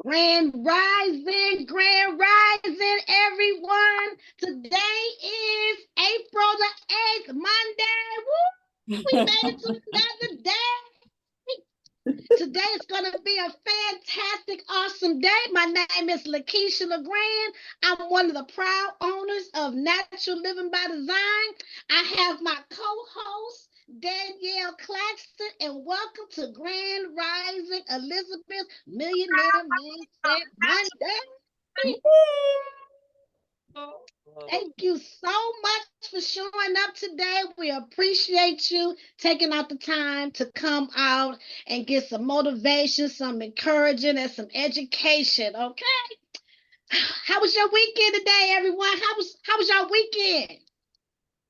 Grand Rising, everyone. Today is April the 8th, Monday. Woo! We made it to another day. Today is going to be a fantastic, awesome day. My name is LaKeisha LaGrande. I'm one of the proud owners of Natural Living by Design. I have my co-host, Danyelle Claxton, and welcome to Grand Rising Elizabeth Millionaire Mindset Monday. Thank you so much for showing up today. We appreciate you taking out the time to come out and get some motivation, some encouraging, and some education. Okay. How was your weekend today, everyone? How was your weekend?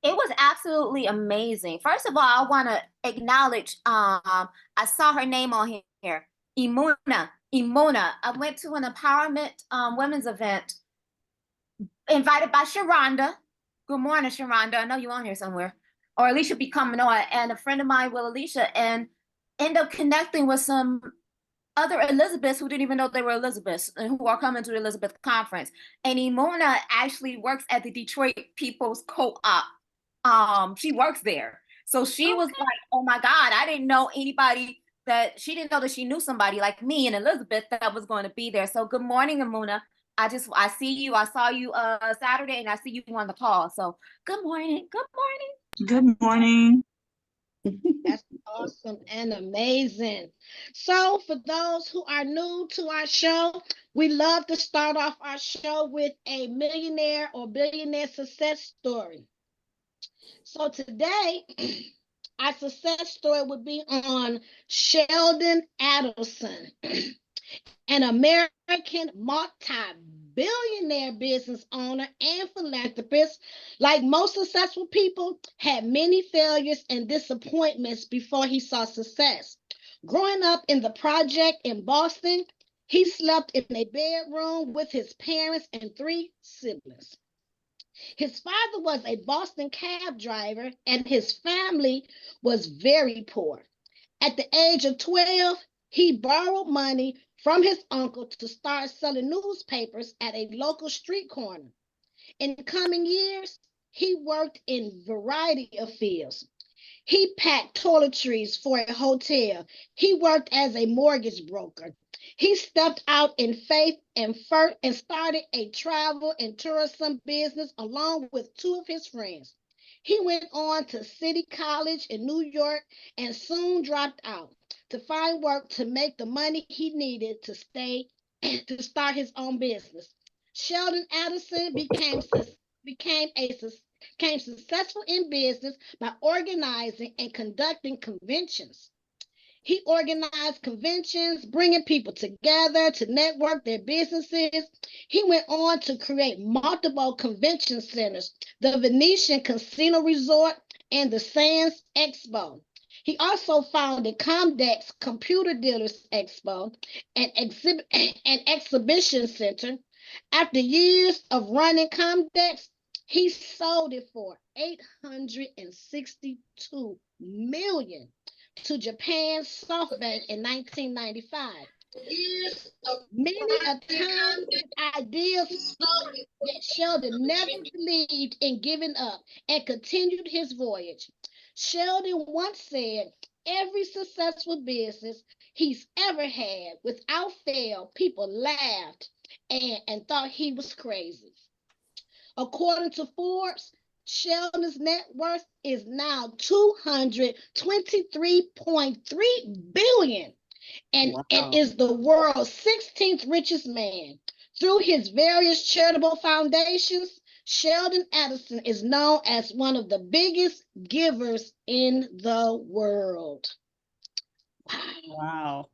It was absolutely amazing. First of all, I want to acknowledge, I saw her name on here, Imuna. I went to an empowerment women's event invited by Sharonda. Good morning, Sharonda. I know you're on here somewhere. Or at least you'll be coming on. And a friend of mine, Alicia, and end up connecting with some other Elizabeths who didn't even know they were Elizabeths and who are coming to the Elizabeth conference. And Imona actually works at the Detroit People's Co-op. She works there. So she was like, oh my God, I didn't know anybody she didn't know that she knew somebody like me and Elizabeth that was going to be there. So good morning, Amuna. I see you. I saw you Saturday and I see you on the call. So good morning. Good morning. Good morning. That's awesome and amazing. So, for those who are new to our show, we love to start off our show with a millionaire or billionaire success story. So, today, our success story would be on Sheldon Adelson, an American multi-billionaire business owner and philanthropist. Like most successful people, had many failures and disappointments before he saw success. Growing up in the project in Boston, he slept in a bedroom with his parents and three siblings. His father was a Boston cab driver and his family was very poor. At the age of 12, he borrowed money from his uncle to start selling newspapers at a local street corner. In coming years, he worked in a variety of fields. He packed toiletries for a hotel. He worked as a mortgage broker. He stepped out in faith and started a travel and tourism business along with two of his friends. He went on to City College in New York and soon dropped out to find work to make the money he needed to start his own business. Sheldon Adelson became successful in business by organizing and conducting conventions. He organized conventions, bringing people together to network their businesses. He went on to create multiple convention centers, the Venetian Casino Resort and the Sands Expo. He also founded Comdex Computer Dealers Expo, an exhibition center. After years of running Comdex, he sold it for $862 million to Japan's SoftBank in 1995. Many a time his ideas flowed, yet Sheldon never believed in giving up and continued his voyage. Sheldon once said, every successful business he's ever had, without fail, people laughed and thought he was crazy. According to Forbes, Sheldon's net worth is now $223.3 billion and is the world's 16th richest man. Through his various charitable foundations, Sheldon Adelson is known as one of the biggest givers in the world. Wow.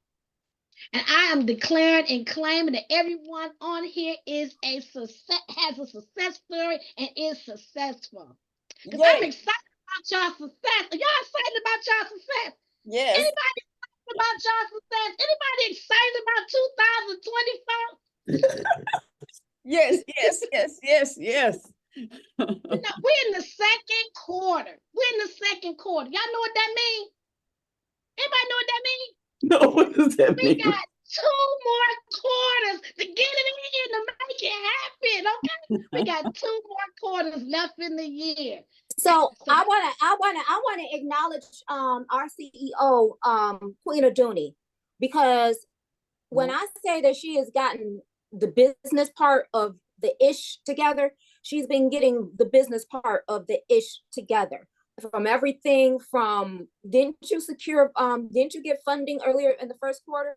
And I am declaring and claiming that everyone on here has a success story and is successful. Because I'm excited about y'all success. Are y'all excited about y'all success? Yes. Anybody excited about y'all success? Anybody excited about 2024? Yes. We're in the second quarter. Y'all know what that means? Anybody know what that means? No, what does that mean? We got 2 more quarters to get it in to make it happen. Okay, we got 2 more quarters left in the year. So So I wanna acknowledge our CEO, Queen Aduni, because when I say that she has gotten the business part of the ish together, she's been getting the business part of the ish together. From everything from, didn't you get funding earlier in the first quarter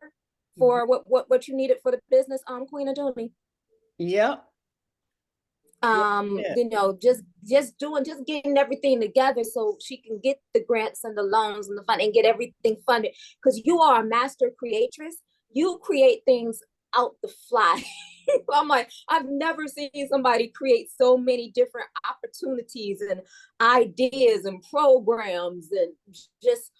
for what you needed for the business, Queen Aduni? Yep. You know, just getting everything together so she can get the grants and the loans and the fund and get everything funded, because you are a master creatress. You create things out the fly. I'm like, I've never seen somebody create so many different opportunities and ideas and programs and just,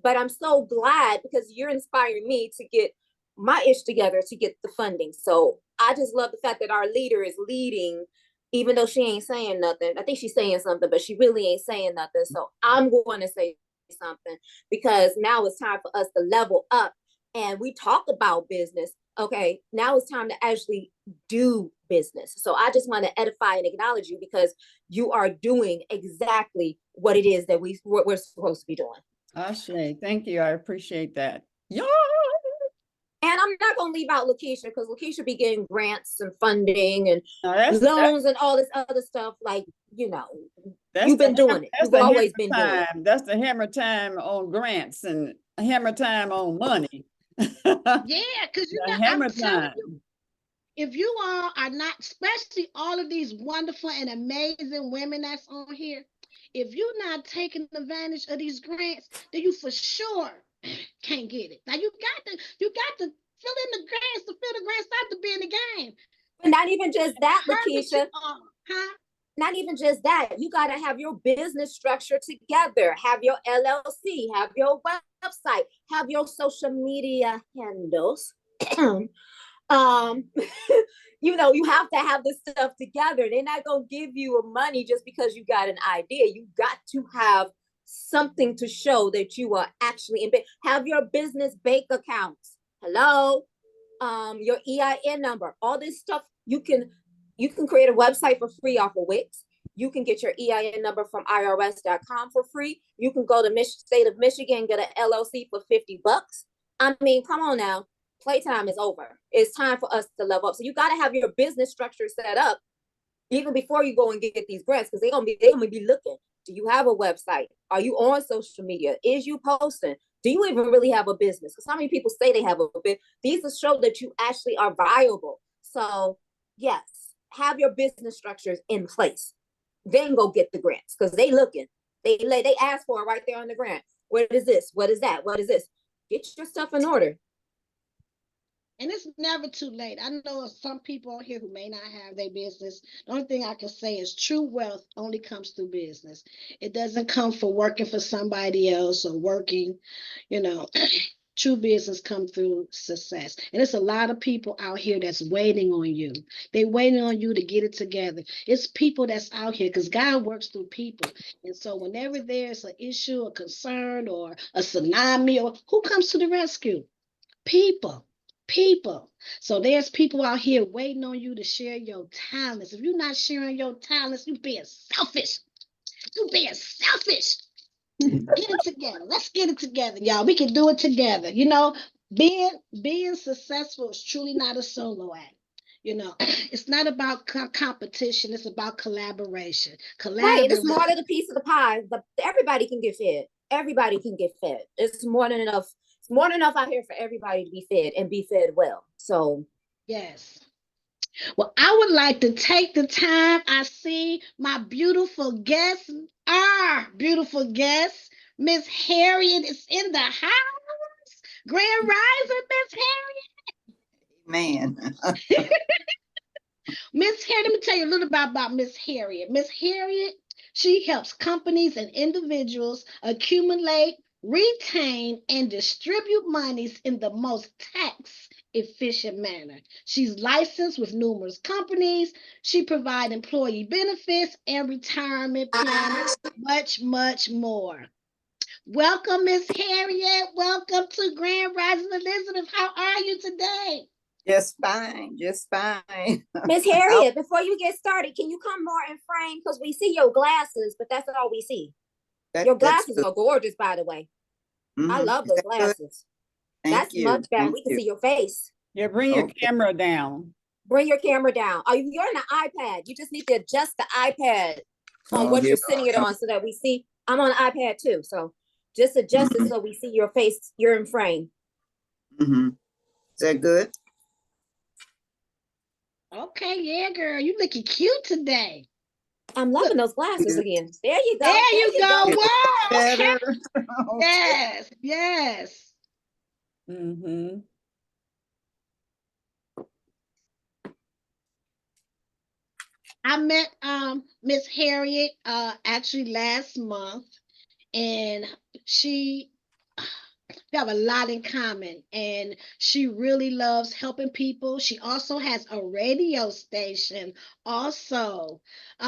but I'm so glad because you're inspiring me to get my ish together to get the funding. So I just love the fact that our leader is leading, even though she ain't saying nothing. I think she's saying something, but she really ain't saying nothing. So I'm going to say something, because now it's time for us to level up and we talk about business. Okay, now it's time to actually do business. So I just want to edify and acknowledge you, because you are doing exactly what it is that we're supposed to be doing. Ashe, thank you. I appreciate that. Yeah. And I'm not going to leave out LaKeisha, because LaKeisha be getting grants and funding and No, loans and all this other stuff. Like, you know, you've the been doing it. You've always been doing it. That's the hammer time on grants and hammer time on money. yeah, because The I'm hammer telling time. you, if you all are not, especially all of these wonderful and amazing women that's on here, if you're not taking advantage of these grants, then you for sure can't get it. Now you got to fill in the grants to fill the grants out to be in the game. But not even just that, LaKeisha. Huh? Not even just that. You got to have your business structure together, have your LLC, have your website, have your social media handles. You know, you have to have this stuff together. They're not going to give you money just because you got an idea. You got to have something to show that you are actually in. Have your business bank accounts. Hello, your EIN number, all this stuff. You can create a website for free off of Wix. You can get your EIN number from IRS.com for free. You can go to state of Michigan, get an LLC for $50. I mean, come on now. Playtime is over. It's time for us to level up. So you got to have your business structure set up even before you go and get these grants, because they're gonna be looking. Do you have a website? Are you on social media? Is you posting? Do you even really have a business? Because how many people say they have a business? These will show that you actually are viable. So yes, have your business structures in place. Then go get the grants, because they looking. They ask for it right there on the grant. What is this? What is that? What is this? Get your stuff in order. And it's never too late. I know some people on here who may not have their business. The only thing I can say is true wealth only comes through business. It doesn't come for working for somebody else or working, you know. True business come through success. And it's a lot of people out here that's waiting on you. They waiting on you to get it together. It's people that's out here, because God works through people. And so whenever there's an issue, a concern, or a tsunami, or who comes to the rescue? People. So there's people out here waiting on you to share your talents. If you're not sharing your talents, you're being selfish. You're being selfish. Get it together. Let's get it together, y'all. We can do it together. You know, being successful is truly not a solo act. You know, it's not about competition. It's about collaboration. Right. It's more than a piece of the pie. Everybody can get fed. Everybody can get fed. It's more than enough. It's more than enough out here for everybody to be fed and be fed well. So yes. Well, I would like to take the time. I see my beautiful guest, our beautiful guest, Miss Harriet is in the house. Grand Rising, Miss Man. Harriet. Miss Harriet, let me tell you a little bit about Miss Harriet. Miss Harriet, she helps companies and individuals accumulate, retain, and distribute monies in the most tax efficient manner. She's licensed with numerous companies. She provides employee benefits and retirement planning, much more. Welcome, Miss Harriet. Welcome to Grand Rising Elizabeth. How are you today? Just fine, just fine. Miss Harriet, before you get started, can you come more in frame? Because we see your glasses, but that's all we see. Your glasses are gorgeous, by the way. I love those glasses. That's much better. We can see your face. Yeah, bring your camera down. Bring your camera down. Oh, you're on an iPad. You just need to adjust the iPad on what you're sitting it on so that we see. I'm on an iPad too. So just adjust it so we see your face. You're in frame. Is that good? Okay, yeah, girl. You looking cute today. I'm loving those glasses again. There you go. There you go. Wow. Better. Yes, yes. I met Miss Harriet actually last month, and we have a lot in common, and she really loves helping people. She also has a radio station also.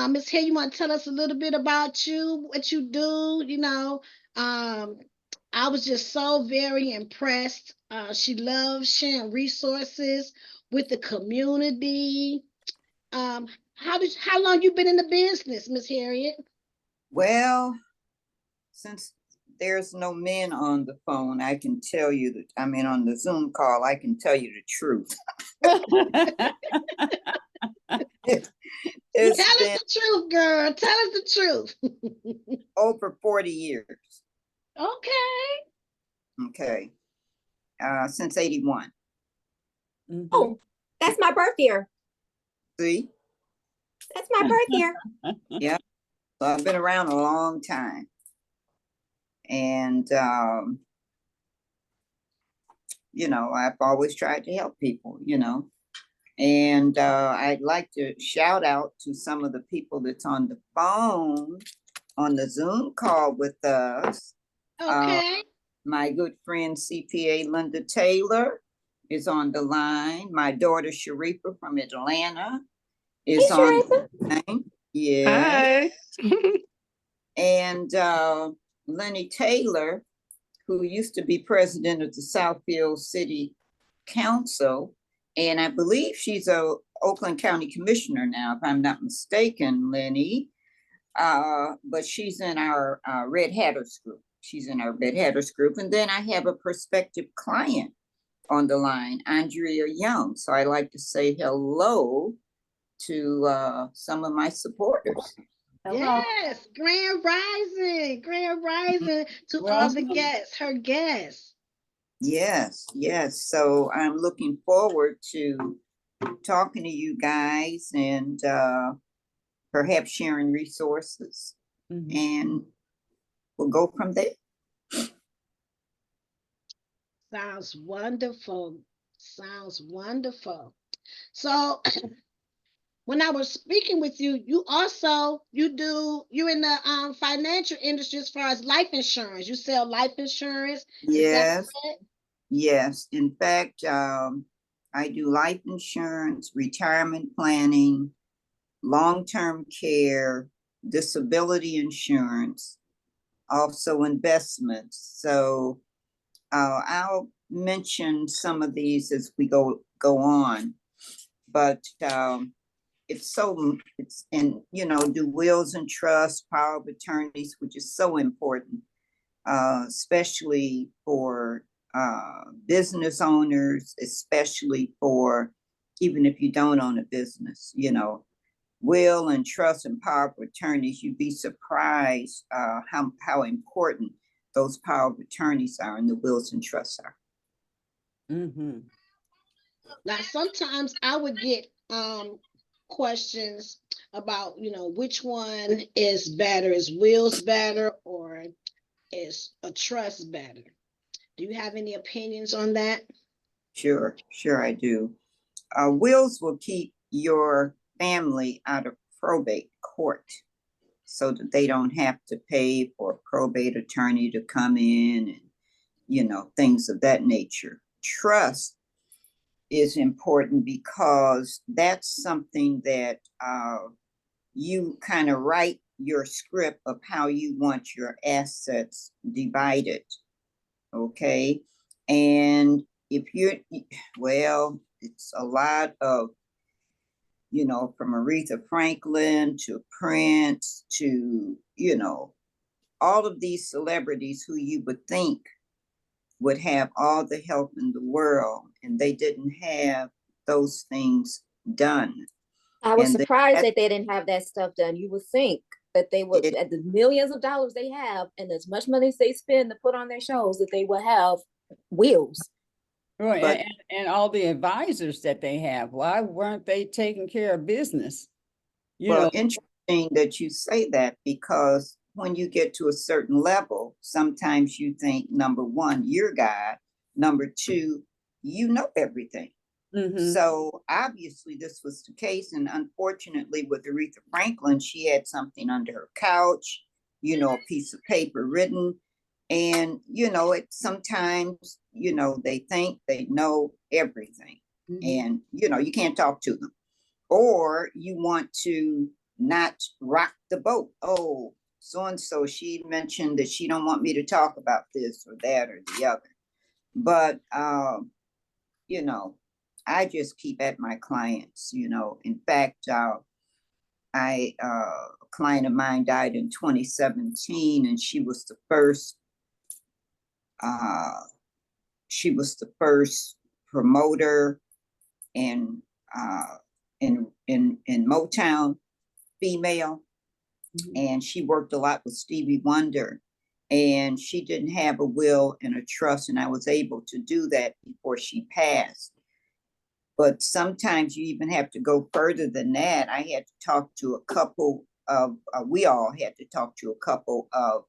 Miss Harriet, you want to tell us a little bit about you, what you do? I was just so very impressed. She loves sharing resources with the community. How long you been in the business, Miss Harriet? Well, since there's no men on the phone, I can tell you that, I mean, on the Zoom call, I can tell you the truth. Tell us the truth, girl. Tell us the truth. Over 40 years. Okay. Since 81. Oh, that's my birth year. See? That's my birth year. Yeah. So I've been around a long time. And, I've always tried to help people, And I'd like to shout out to some of the people that's on the phone, on the Zoom call with us. Okay. My good friend CPA Linda Taylor is on the line. My daughter Sharifa from Atlanta is on the line. Yeah. Hi. And Lenny Taylor, who used to be president of the Southfield City Council, and I believe she's a Oakland County Commissioner now, if I'm not mistaken, Lenny. But she's in our Red Hatters group. She's in our Red Hatters group. And then I have a prospective client on the line, Andrea Young. So I like to say hello to some of my supporters. Yes, Grand Rising to all the guests, her guests. Yes. So I'm looking forward to talking to you guys and perhaps sharing resources, and we'll go from there. Sounds wonderful. So when I was speaking with you, you're in the financial industry as far as life insurance. You sell life insurance. Yes. Yes. In fact, I do life insurance, retirement planning, long-term care, disability insurance, also investments. So I'll mention some of these as we go on, but do wills and trusts, power of attorneys, which is so important, especially for business owners, especially for even if you don't own a business, will and trust and power of attorneys. You'd be surprised how important those power of attorneys are and the wills and trusts are. Now, sometimes I would get questions about, which one is better? Is wills better or is a trust better? Do you have any opinions on that? Sure, I do. Wills will keep your family out of probate court so that they don't have to pay for a probate attorney to come in and, things of that nature. Trust is important because that's something that you kind of write your script of how you want your assets divided. Okay. And if you're, well, it's a lot of, you know, from Aretha Franklin to Prince to, you know, all of these celebrities who you would think would have all the help in the world, and they didn't have those things done. I was And surprised that they didn't have that stuff done. You would think that they would, at the millions of dollars they have and as much money as they spend to put on their shows, that they would have wheels. Right, But- and all the advisors that they have, why weren't they taking care of business? You Well, know, interesting that you say that, because when you get to a certain level, sometimes you think, number one, you're God. Number two, you know everything. mhm. So obviously this was the case. And unfortunately with Aretha Franklin, she had something under her couch, you know, a piece of paper written. And, you know, it sometimes, you know, they think they know everything. Mhm. And, you know, you can't talk to them. Or you want to not rock the boat. Oh, so-and-so, she mentioned that she don't want me to talk about this or that or the other. But, you know, I just keep at my clients, you know. In fact, a client of mine died in 2017, and she was the first promoter in Motown, female. And she worked a lot with Stevie Wonder, and she didn't have a will and a trust, and I was able to do that before she passed. But sometimes you even have to go further than that. I had to talk to a couple of, we all had to talk to a couple of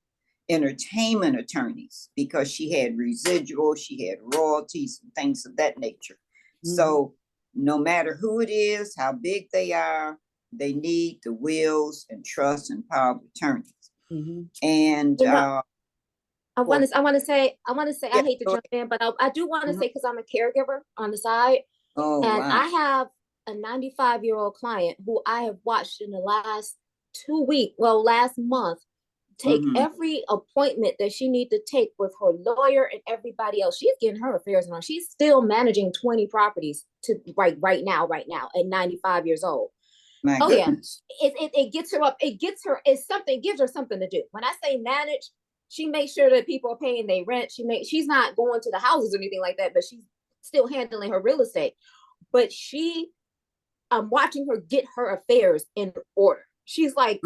entertainment attorneys, because she had residual, she had royalties and things of that nature. So no matter who it is, how big they are, they need the wills and trusts and power of attorneys. And You know, I want to say, Yeah, I hate to go jump in, but I do want to Mhm. say, because I'm a caregiver on the side, oh and wow. I have a 95-year-old client who I have watched in the last 2 weeks, well, last month, take Mhm. every appointment that she needs to take with her lawyer and everybody else. She's getting her affairs on. She's still managing 20 properties to right now at 95 years old. My Oh yeah, goodness. it gets her up. It gets her. It's something. Gives her something to do. When I say manage, she makes sure that people are paying their rent. She's not going to the houses or anything like that, but she's still handling her real estate. But I'm watching her get her affairs in order. She's not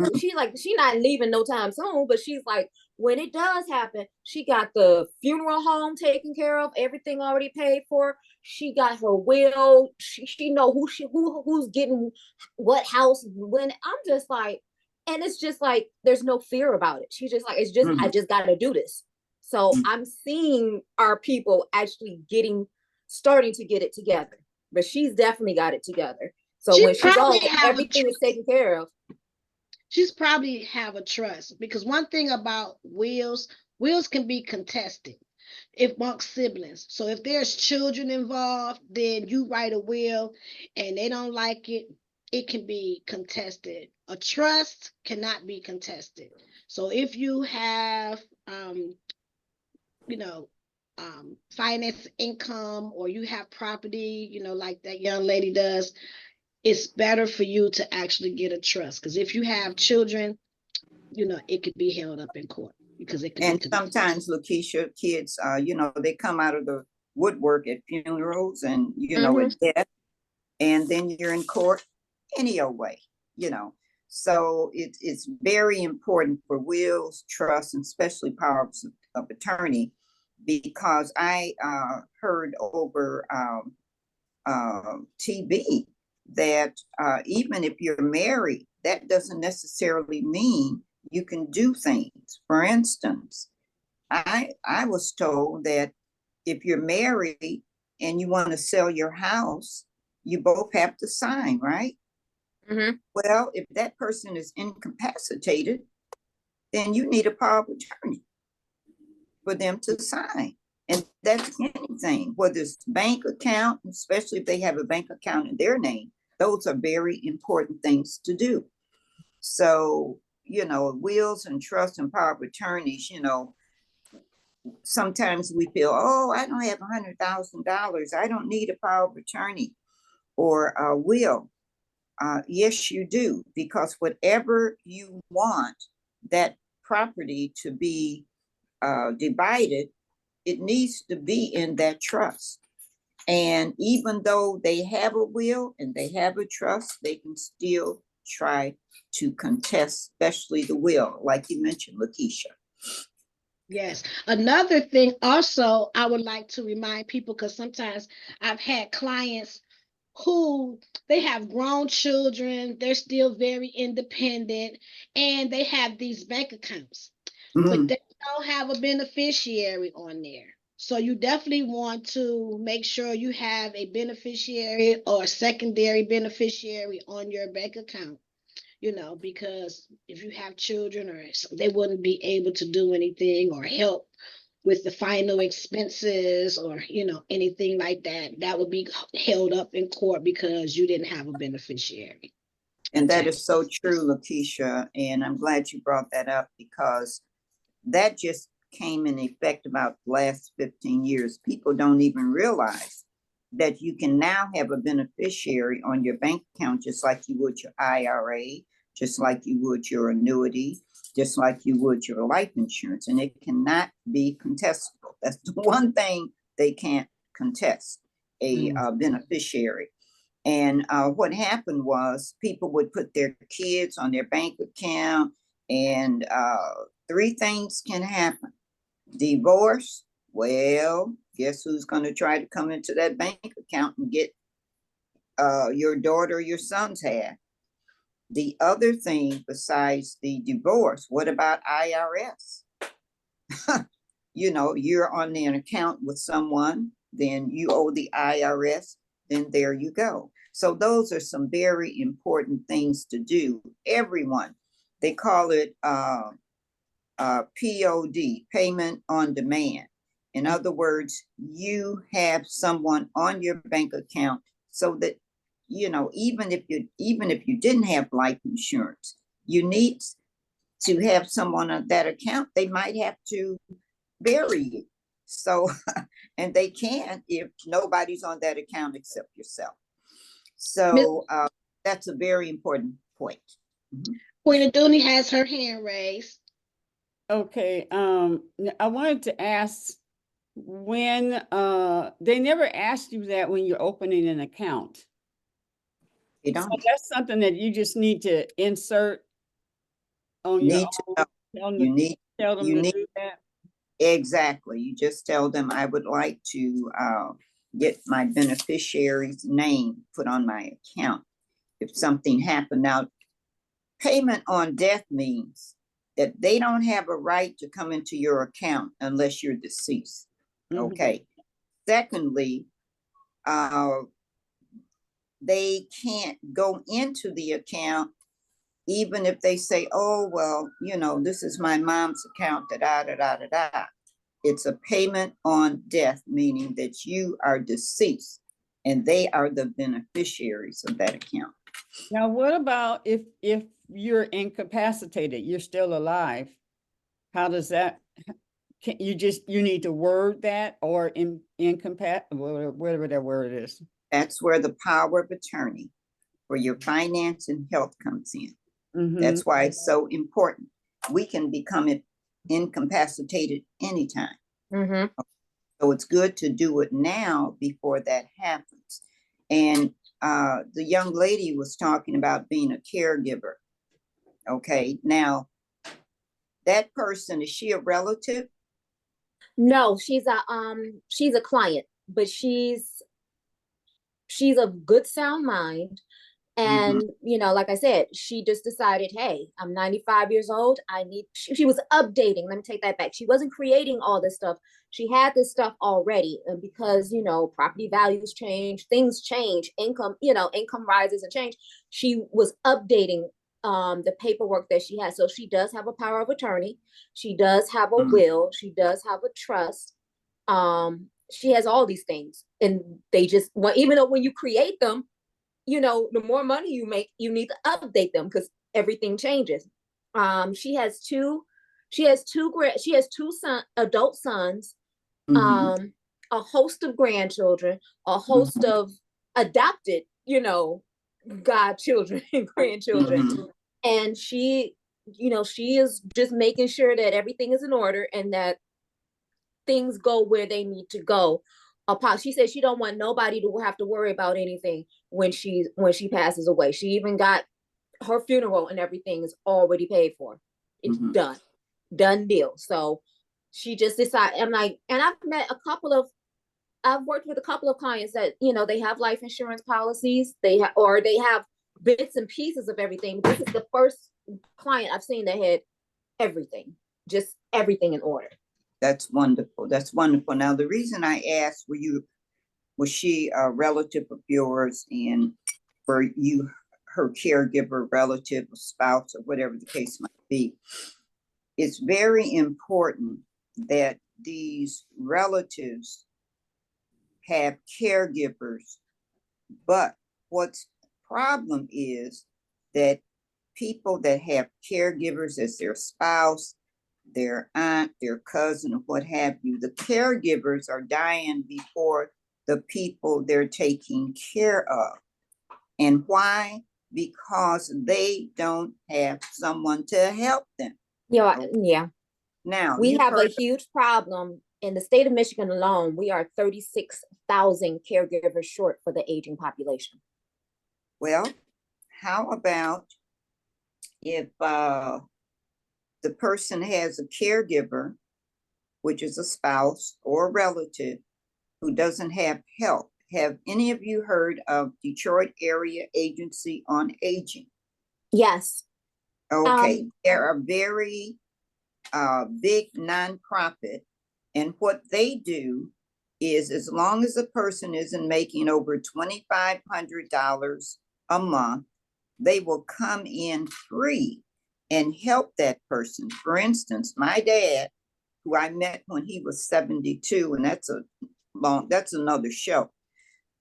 leaving no time soon, but she's like, when it does happen, she got the funeral home taken care of, everything already paid for. She got her will. She know who's getting what house when. I'm just like, and it's just like there's no fear about it. She's just like, I just gotta do this. So I'm seeing our people actually starting to get it together, but she's definitely got it together. So She when she probably goes, have a everything is taken care of. She's probably have a trust, because one thing about wills can be contested amongst siblings. So if there's children involved, then you write a will and they don't like it, it can be contested. A trust cannot be contested. So if you have you know, finance income, or you have property, you know, like that young lady does, it's better for you to actually get a trust, because if you have children, you know, it could be held up in court, because it could And be sometimes, LaKeisha, kids, you know, they come out of the woodwork at funerals and, you know, at death, and then you're in court any old way, you know. So it's very important for wills, trusts, and especially powers of attorney, because I heard over TV that even if you're married, that doesn't necessarily mean you can do things. For instance, I was told that if you're married and you want to sell your house, you both have to sign, right? Well, if that person is incapacitated, then you need a power of attorney for them to sign. And that's anything, whether it's bank account, especially if they have a bank account in their name, those are very important things to do. So, you know, wills and trusts and power of attorneys, you know, sometimes we feel, oh, I don't have $100,000. I don't need a power of attorney or a will. Yes, you do, because whatever you want that property to be divided, it needs to be in that trust. And even though they have a will and they have a trust, they can still try to contest, especially the will, like you mentioned, LaKeisha. Yes. Another thing also I would like to remind people, because sometimes I've had clients who they have grown children, they're still very independent, and they have these bank accounts, but they don't have a beneficiary on there. So you definitely want to make sure you have a beneficiary or a secondary beneficiary on your bank account, because if you have children or they wouldn't be able to do anything or help with the final expenses or anything like that, that would be held up in court because you didn't have a beneficiary. And that is so true, LaKeisha. And I'm glad you brought that up, because that just came in effect about the last 15 years. People don't even realize that you can now have a beneficiary on your bank account, just like you would your IRA, just like you would your annuity, just like you would your life insurance, and it cannot be contestable. That's the one thing they can't contest, a beneficiary. And what happened was people would put their kids on their bank account, and three things can happen. Divorce, well, guess who's going to try to come into that bank account and get your daughter or your son's half? The other thing besides the divorce, what about IRS? You're on an account with someone, then you owe the IRS, then there you go. So those are some very important things to do. Everyone, they call it POD, payment on demand. In other words, you have someone on your bank account so that, even if you didn't have life insurance, you need to have someone on that account. They might have to bury you. So, and they can if nobody's on that account except yourself. So that's a very important point. Queen Dooney has her hand raised. Okay, I wanted to ask, when they never asked you that when you're opening an account. You don't. So that's something that you just need to insert on your own. You need to do that. Exactly. You just tell them, I would like to get my beneficiary's name put on my account if something happened. Now, payment on death means that they don't have a right to come into your account unless you're deceased. Okay. Secondly, they can't go into the account even if they say, oh, well, this is my mom's account, da-da-da-da-da-da. It's a payment on death, meaning that you are deceased and they are the beneficiaries of that account. Now, what about if you're incapacitated, you're still alive? How does that, you need to word that, or incompatible, whatever that word is. That's where the power of attorney for your finance and health comes in. That's why it's so important. We can become incapacitated anytime. So it's good to do it now before that happens. And the young lady was talking about being a caregiver. Okay, now that person, is she a relative? No, she's a client, but she's of good sound mind. And, like I said, she just decided, hey, I'm 95 years old. She was updating. Let me take that back. She wasn't creating all this stuff. She had this stuff already. And because, property values change, things change, income rises and change. She was updating the paperwork that she has. So she does have a power of attorney. She does have a will. She does have a trust. She has all these things. And they just, even though when you create them, the more money you make, you need to update them because everything changes. She has two adult sons, Mhm, a host of grandchildren, a host of adopted, godchildren and grandchildren. mhm. And she is just making sure that everything is in order and that things go where they need to go. She said she don't want nobody to have to worry about anything when she passes away. She even got her funeral and everything is already paid for. It's Mhm. done deal. So she just decided. I'm like, and I've worked with a couple of clients that they have life insurance policies. They have bits and pieces of everything. This is the first client I've seen that had everything, just everything in order. That's wonderful. That's wonderful. Now, the reason I asked, was she a relative of yours, and were you her caregiver, relative, or spouse, or whatever the case might be? It's very important that these relatives have caregivers, but what's problem is that people that have caregivers as their spouse, their aunt, their cousin, or what have you, the caregivers are dying before the people they're taking care of. And why? Because they don't have someone to help them. Yeah, Okay. yeah. Now, We you've have a heard, huge problem in the state of Michigan alone. We are 36,000 caregivers short for the aging population. well, how about if the person has a caregiver, which is a spouse or a relative, who doesn't have help? Have any of you heard of Detroit Area Agency on Aging? Yes. Okay, they're a very big nonprofit, and what they do is, as long as a person isn't making over $2,500 a month, they will come in free and help that person. For instance, my dad, who I met when he was 72, and that's another show.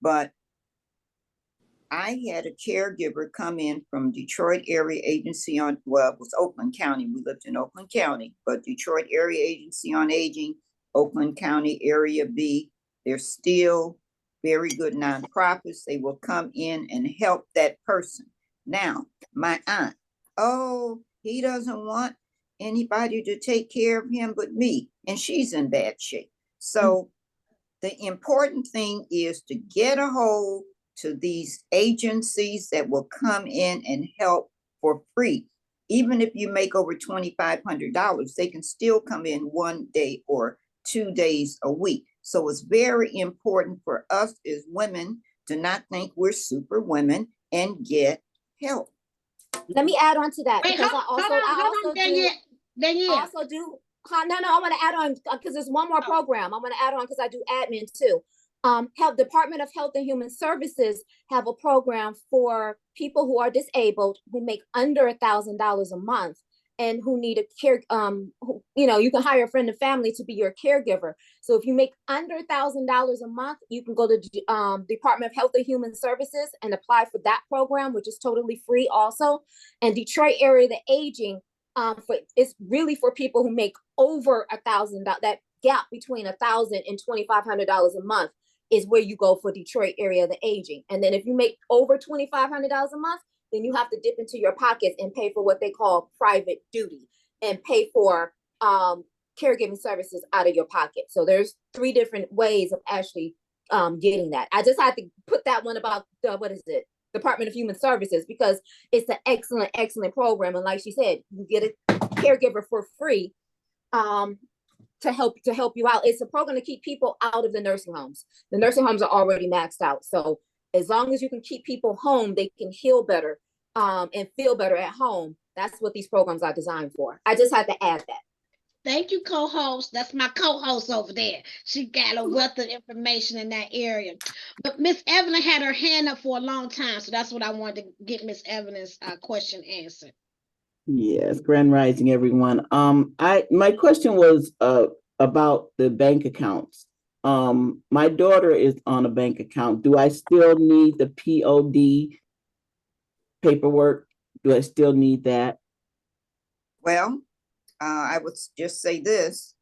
But I had a caregiver come in from Detroit Area Agency on, well, it was Oakland County. We lived in Oakland County, but Detroit Area Agency on Aging, Oakland County Area B, they're still very good nonprofits. They will come in and help that person. Now, my aunt, oh, he doesn't want anybody to take care of him but me, and she's in bad shape. So the important thing is to get a hold to these agencies that will come in and help for free. Even if you make over $2,500, they can still come in 1 day or 2 days a week. So it's very important for us as women to not think we're super women and get help. Let me add on to that. Wait, because hold on, Danyelle. also do no, I want to add on because there's one more program I want to add on because I do admin too. Department of Health and Human Services have a program for people who are disabled who make under $1,000 a month and who need a care. You can hire a friend and family to be your caregiver. So if you make under $1,000 a month, you can go to Department of Health and Human Services and apply for that program, which is totally free also. And Detroit Area the Aging, it's really for people who make over $1,000. That gap between $1,000 and $2,500 a month is where you go for Detroit Area the Aging. And then if you make over $2,500 a month, then you have to dip into your pockets and pay for what they call private duty and pay for caregiving services out of your pocket. So there's 3 different ways of actually getting that. I just had to put that one about Department of Human Services, because it's an excellent program. And like she said, you get a caregiver for free to help you out. It's a program to keep people out of the nursing homes. The nursing homes are already maxed out. So as long as you can keep people home, they can heal better and feel better at home. That's what these programs are designed for. I just had to add that. Thank you, co-host. That's my co-host over there. She got a wealth of information in that area. But Miss Evelyn had her hand up for a long time, so that's what I wanted to get Miss Evelyn's question answered. Yes, Grand Rising, everyone. My question was about the bank accounts. My daughter is on a bank account. Do I still need the POD paperwork? Do I still need that? Well, I would just say this,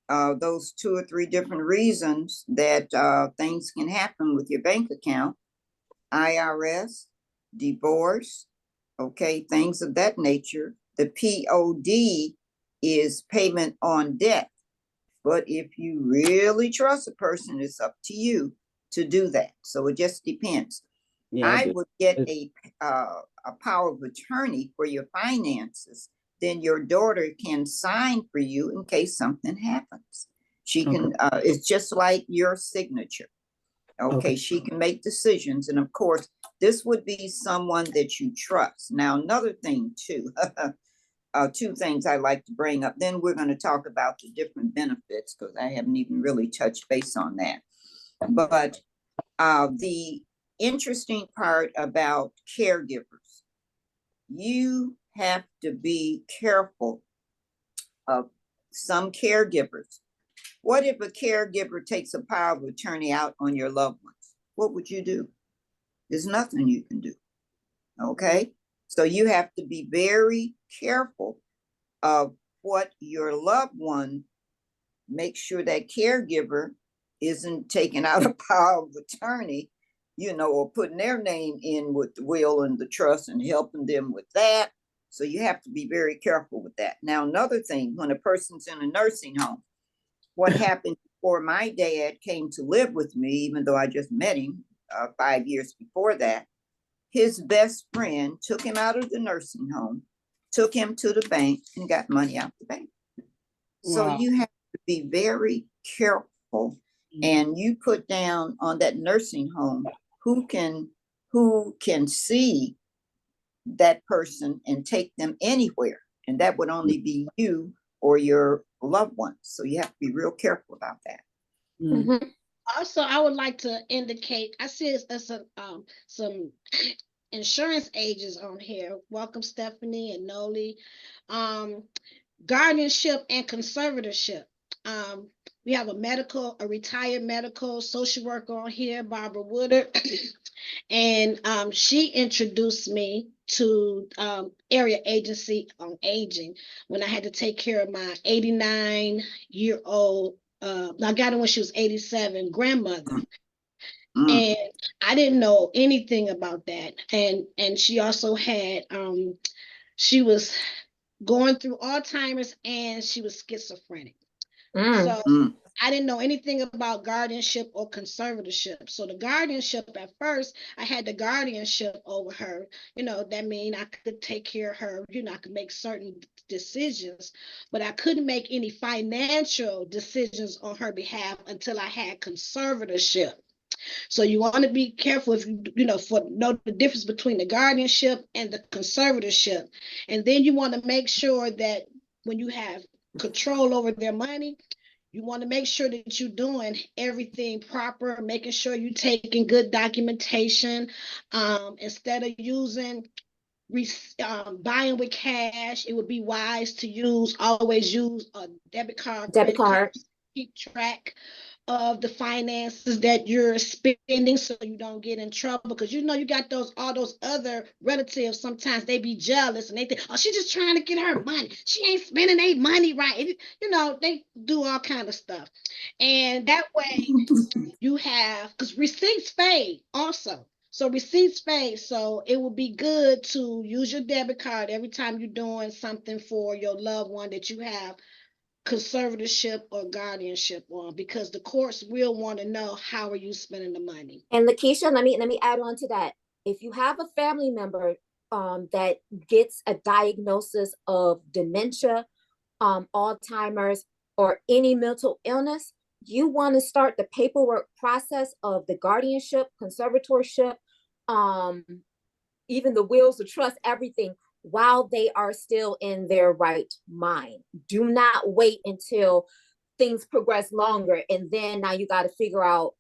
those 2 or 3 different reasons that things can happen with your bank account: IRS, divorce, okay, things of that nature. The POD is payment on debt. But if you really trust a person, it's up to you to do that. So it just depends. Yeah, I would get It's- a power of attorney for your finances. Then your daughter can sign for you in case something happens. She can, it's just like your signature. Okay, she can make decisions. And of course, this would be someone that you trust. Now, another thing too, 2 things I like to bring up. Then we're going to talk about the different benefits because I haven't even really touched base on that. But the interesting part about caregivers, you have to be careful of some caregivers. What if a caregiver takes a power of attorney out on your loved ones? What would you do? There's nothing you can do. Okay, so you have to be very careful of what your loved one, make sure that caregiver isn't taking out a power of attorney, or putting their name in with the will and the trust and helping them with that. So you have to be very careful with that. Now, another thing, when a person's in a nursing home, what happened before my dad came to live with me, even though I just met him 5 years before that, his best friend took him out of the nursing home, took him to the bank, and got money out the bank. So Wow. you have to be very careful, and you put down on that nursing home who can see that person and take them anywhere, and that would only be you or your loved ones. So you have to be real careful about that. Mhm. Also, I would like to indicate, I see some insurance agents on here. Welcome, Stephanie and Noli. Guardianship and conservatorship. We have a retired medical social worker on here, Barbara Woodard, and she introduced me to area agency on aging when I had to take care of my 89-year-old. I got her when she was 87 grandmother. And I didn't know anything about that. And she also had she was going through Alzheimer's and she was schizophrenic. So I didn't know anything about guardianship or conservatorship. So the guardianship, at first, I had the guardianship over her. That means I could take care of her. I could make certain decisions, but I couldn't make any financial decisions on her behalf until I had conservatorship. So you want to be careful if know the difference between the guardianship and the conservatorship. And then you want to make sure that when you have control over their money, you want to make sure that you're doing everything proper, making sure you're taking good documentation. Instead of buying with cash, it would be wise to always use a debit card, Debit credit card, card. keep track of the finances that you're spending so you don't get in trouble, because you got all those other relatives. Sometimes they be jealous and they think, oh, she's just trying to get her money, she ain't spending their money right. They do all kind of stuff, and that way you have, because receipts fade also. So receipts fade. So it would be good to use your debit card every time you're doing something for your loved one that you have conservatorship or guardianship on, because the courts will want to know how are you spending the money. And LaKeisha, let me add on to that. If you have a family member that gets a diagnosis of dementia, Alzheimer's, or any mental illness, you want to start the paperwork process of the guardianship, conservatorship, even the wills, the trust, everything, while they are still in their right mind. Do not wait until things progress longer, and then now you got to figure out,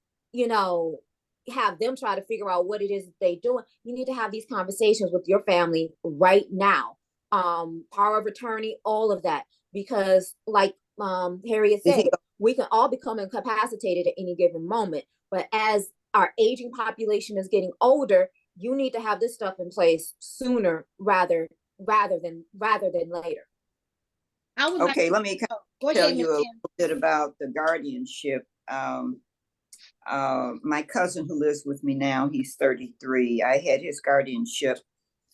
have them try to figure out what it is that they're doing. You need to have these conversations with your family right now. Power of attorney, all of that, because like Harriet said, we can all become incapacitated at any given moment. But as our aging population is getting older, you need to have this stuff in place sooner rather rather than later. I would like, Okay, let me go tell ahead, Ms. you a Tim. little bit about the guardianship. My cousin who lives with me now, he's 33. I had his guardianship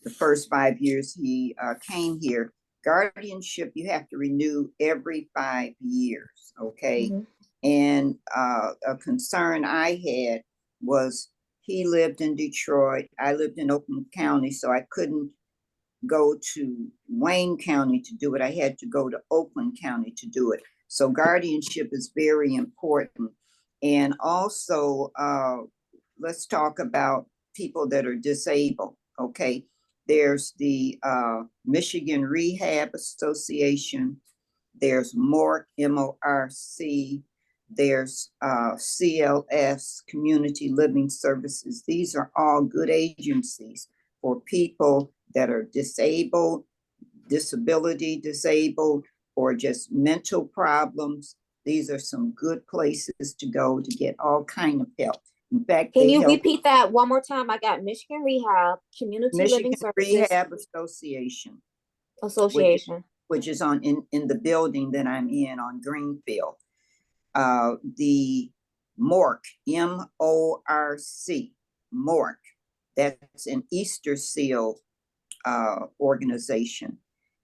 the first 5 years he came here. Guardianship, you have to renew every 5 years, okay? Mhm. And a concern I had was he lived in Detroit. I lived in Oakland County, so I couldn't go to Wayne County to do it. I had to go to Oakland County to do it. So guardianship is very important. And also, let's talk about people that are disabled, okay? There's the Michigan Rehab Association. There's MORC, M-O-R-C. There's CLS, Community Living Services. These are all good agencies for people that are disabled, disability disabled, or just mental problems. These are some good places to go to get all kind of help. In fact, Can they you help repeat that one more time? I got Michigan Rehab, Community Michigan Living Services Rehab Association, Association. which is on in the building that I'm in on Greenfield. The MORC, M-O-R-C, MORC, that's an Easter Seal organization.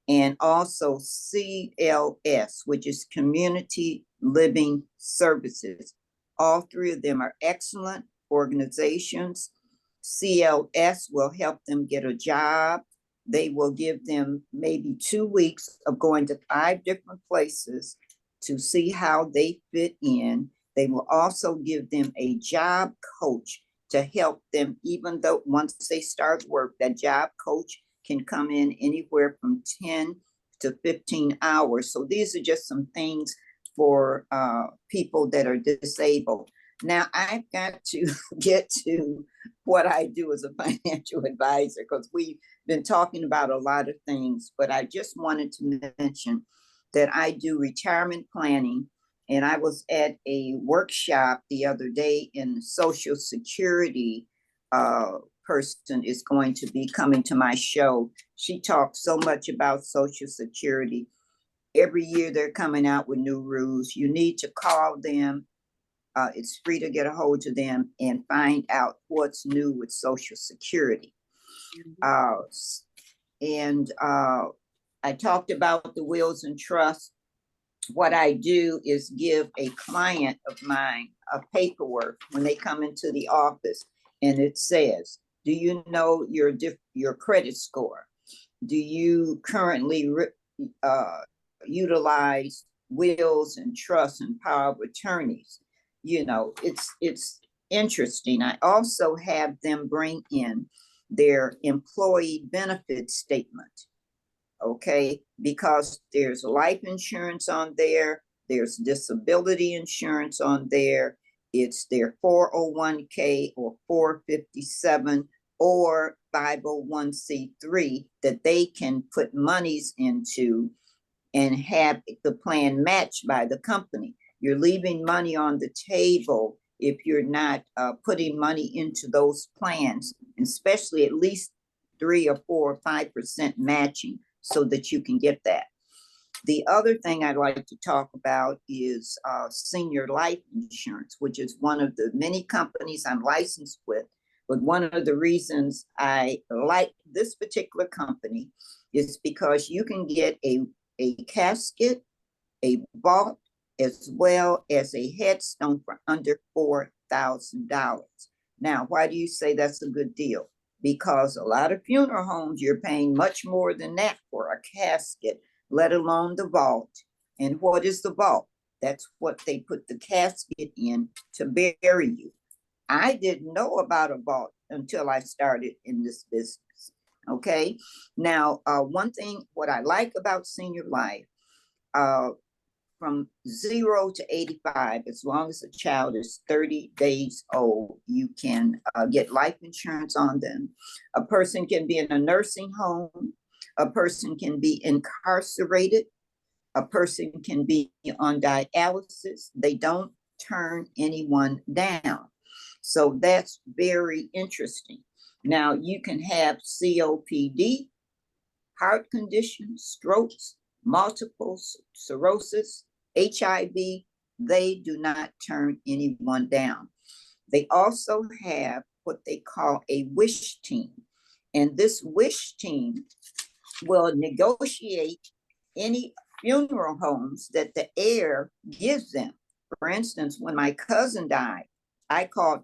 And also CLS, which is Community Living Services. All three of them are excellent organizations. CLS will help them get a job. They will give them maybe 2 weeks of going to 5 different places to see how they fit in. They will also give them a job coach to help them, even though once they start work, that job coach can come in anywhere from 10 to 15 hours. So these are just some things for people that are disabled. Now I've got to get to what I do as a financial advisor, because we've been talking about a lot of things, but I just wanted to mention that I do retirement planning. And I was at a workshop the other day, in Social Security person is going to be coming to my show. She talks so much about Social Security. Every year they're coming out with new rules. You need to call them. It's free to get a hold of them and find out what's new with Social Security. And I talked about the wills and trusts. What I do is give a client of mine a paperwork when they come into the office, and it says, do you know your credit score? Do you currently utilize wills and trusts and power of attorneys? You know, it's interesting. I also have them bring in their employee benefit statement, okay? Because there's life insurance on there, there's disability insurance on there, it's their 401k or 457 or 501c3 that they can put monies into and have the plan matched by the company. You're leaving money on the table if you're not putting money into those plans, especially at least 3 or 4 or 5% matching, so that you can get that. The other thing I'd like to talk about is senior life insurance, which is one of the many companies I'm licensed with. But one of the reasons I like this particular company is because you can get a casket, a vault, as well as a headstone for under $4,000. Now, why do you say that's a good deal? Because a lot of funeral homes, you're paying much more than that for a casket, let alone the vault. And what is the vault? That's what they put the casket in to bury you. I didn't know about a vault until I started in this business. Okay. Now, one thing, what I like about senior life, from 0 to 85, as long as a child is 30 days old, you can get life insurance on them. A person can be in a nursing home. A person can be incarcerated. A person can be on dialysis. They don't turn anyone down. So that's very interesting. Now, you can have COPD, heart conditions, strokes, multiple sclerosis, HIV, they do not turn anyone down. They also have what they call a wish team. And this wish team will negotiate any funeral homes that the heir gives them. For instance, when my cousin died, I called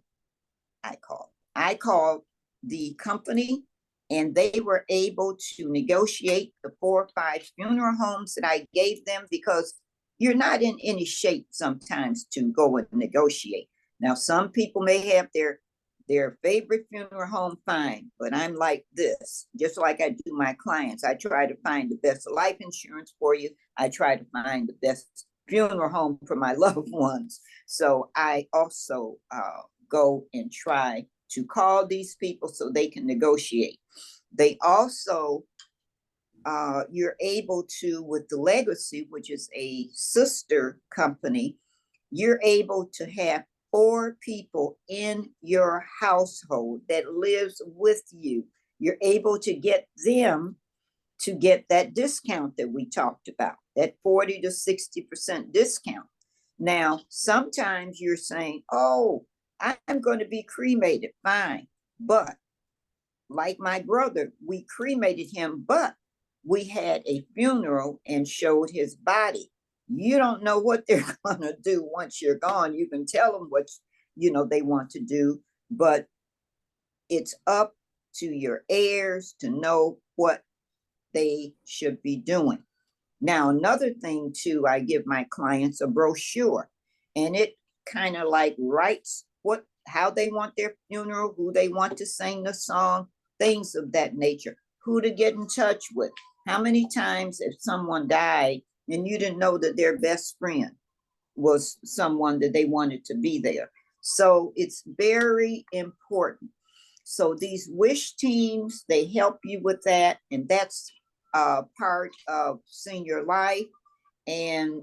the company, and they were able to negotiate the 4 or 5 funeral homes that I gave them, because you're not in any shape sometimes to go and negotiate. Now, some people may have their favorite funeral home, fine, but I'm like this, just like I do my clients. I try to find the best life insurance for you. I try to find the best funeral home for my loved ones. So I also go and try to call these people so they can negotiate. They also, you're able to, with the Legacy, which is a sister company, you're able to have 4 people in your household that lives with you. You're able to get them to get that discount that we talked about, that 40 to 60% discount. Now, sometimes you're saying, oh, I'm going to be cremated, fine. But like my brother, we cremated him, but we had a funeral and showed his body. You don't know what they're going to do once you're gone. You can tell them what, they want to do, but it's up to your heirs to know what they should be doing. Now, another thing too, I give my clients a brochure, and it kind of like writes how they want their funeral, who they want to sing the song, things of that nature, who to get in touch with. How many times if someone died and you didn't know that their best friend was someone that they wanted to be there? So it's very important. So these wish teams, they help you with that. And that's part of senior life. And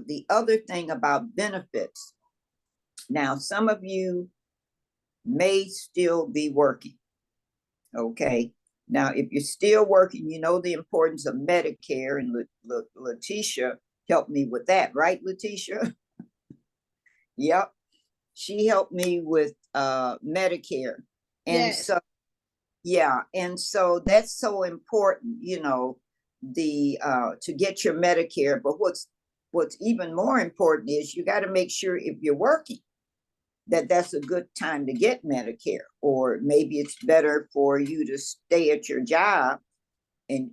the other thing about benefits, now some of you may still be working, okay? Now, if you're still working, you know the importance of Medicare, and LaKeisha helped me with that, right, LaKeisha? Yep, she helped me with Medicare. And Yes. so, yeah, and so that's so important, to get your Medicare. But what's even more important is you got to make sure if you're working, that's a good time to get Medicare, or maybe it's better for you to stay at your job,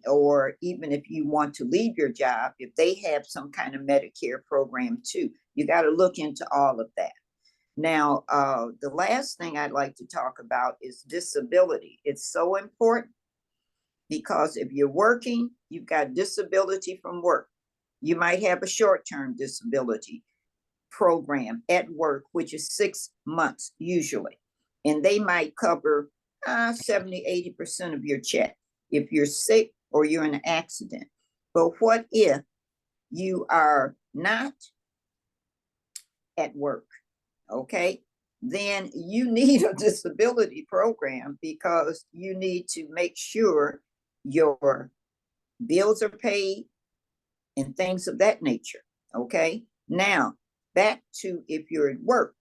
or even if you want to leave your job, if they have some kind of Medicare program too, you got to look into all of that. Now, the last thing I'd like to talk about is disability. It's so important because if you're working, you've got disability from work. You might have a short-term disability program at work, which is 6 months usually. And they might cover 70, 80% of your check if you're sick or you're in an accident. But what if you are not at work? Okay, then you need a disability program, because you need to make sure your bills are paid and things of that nature. Okay, now back to if you're at work,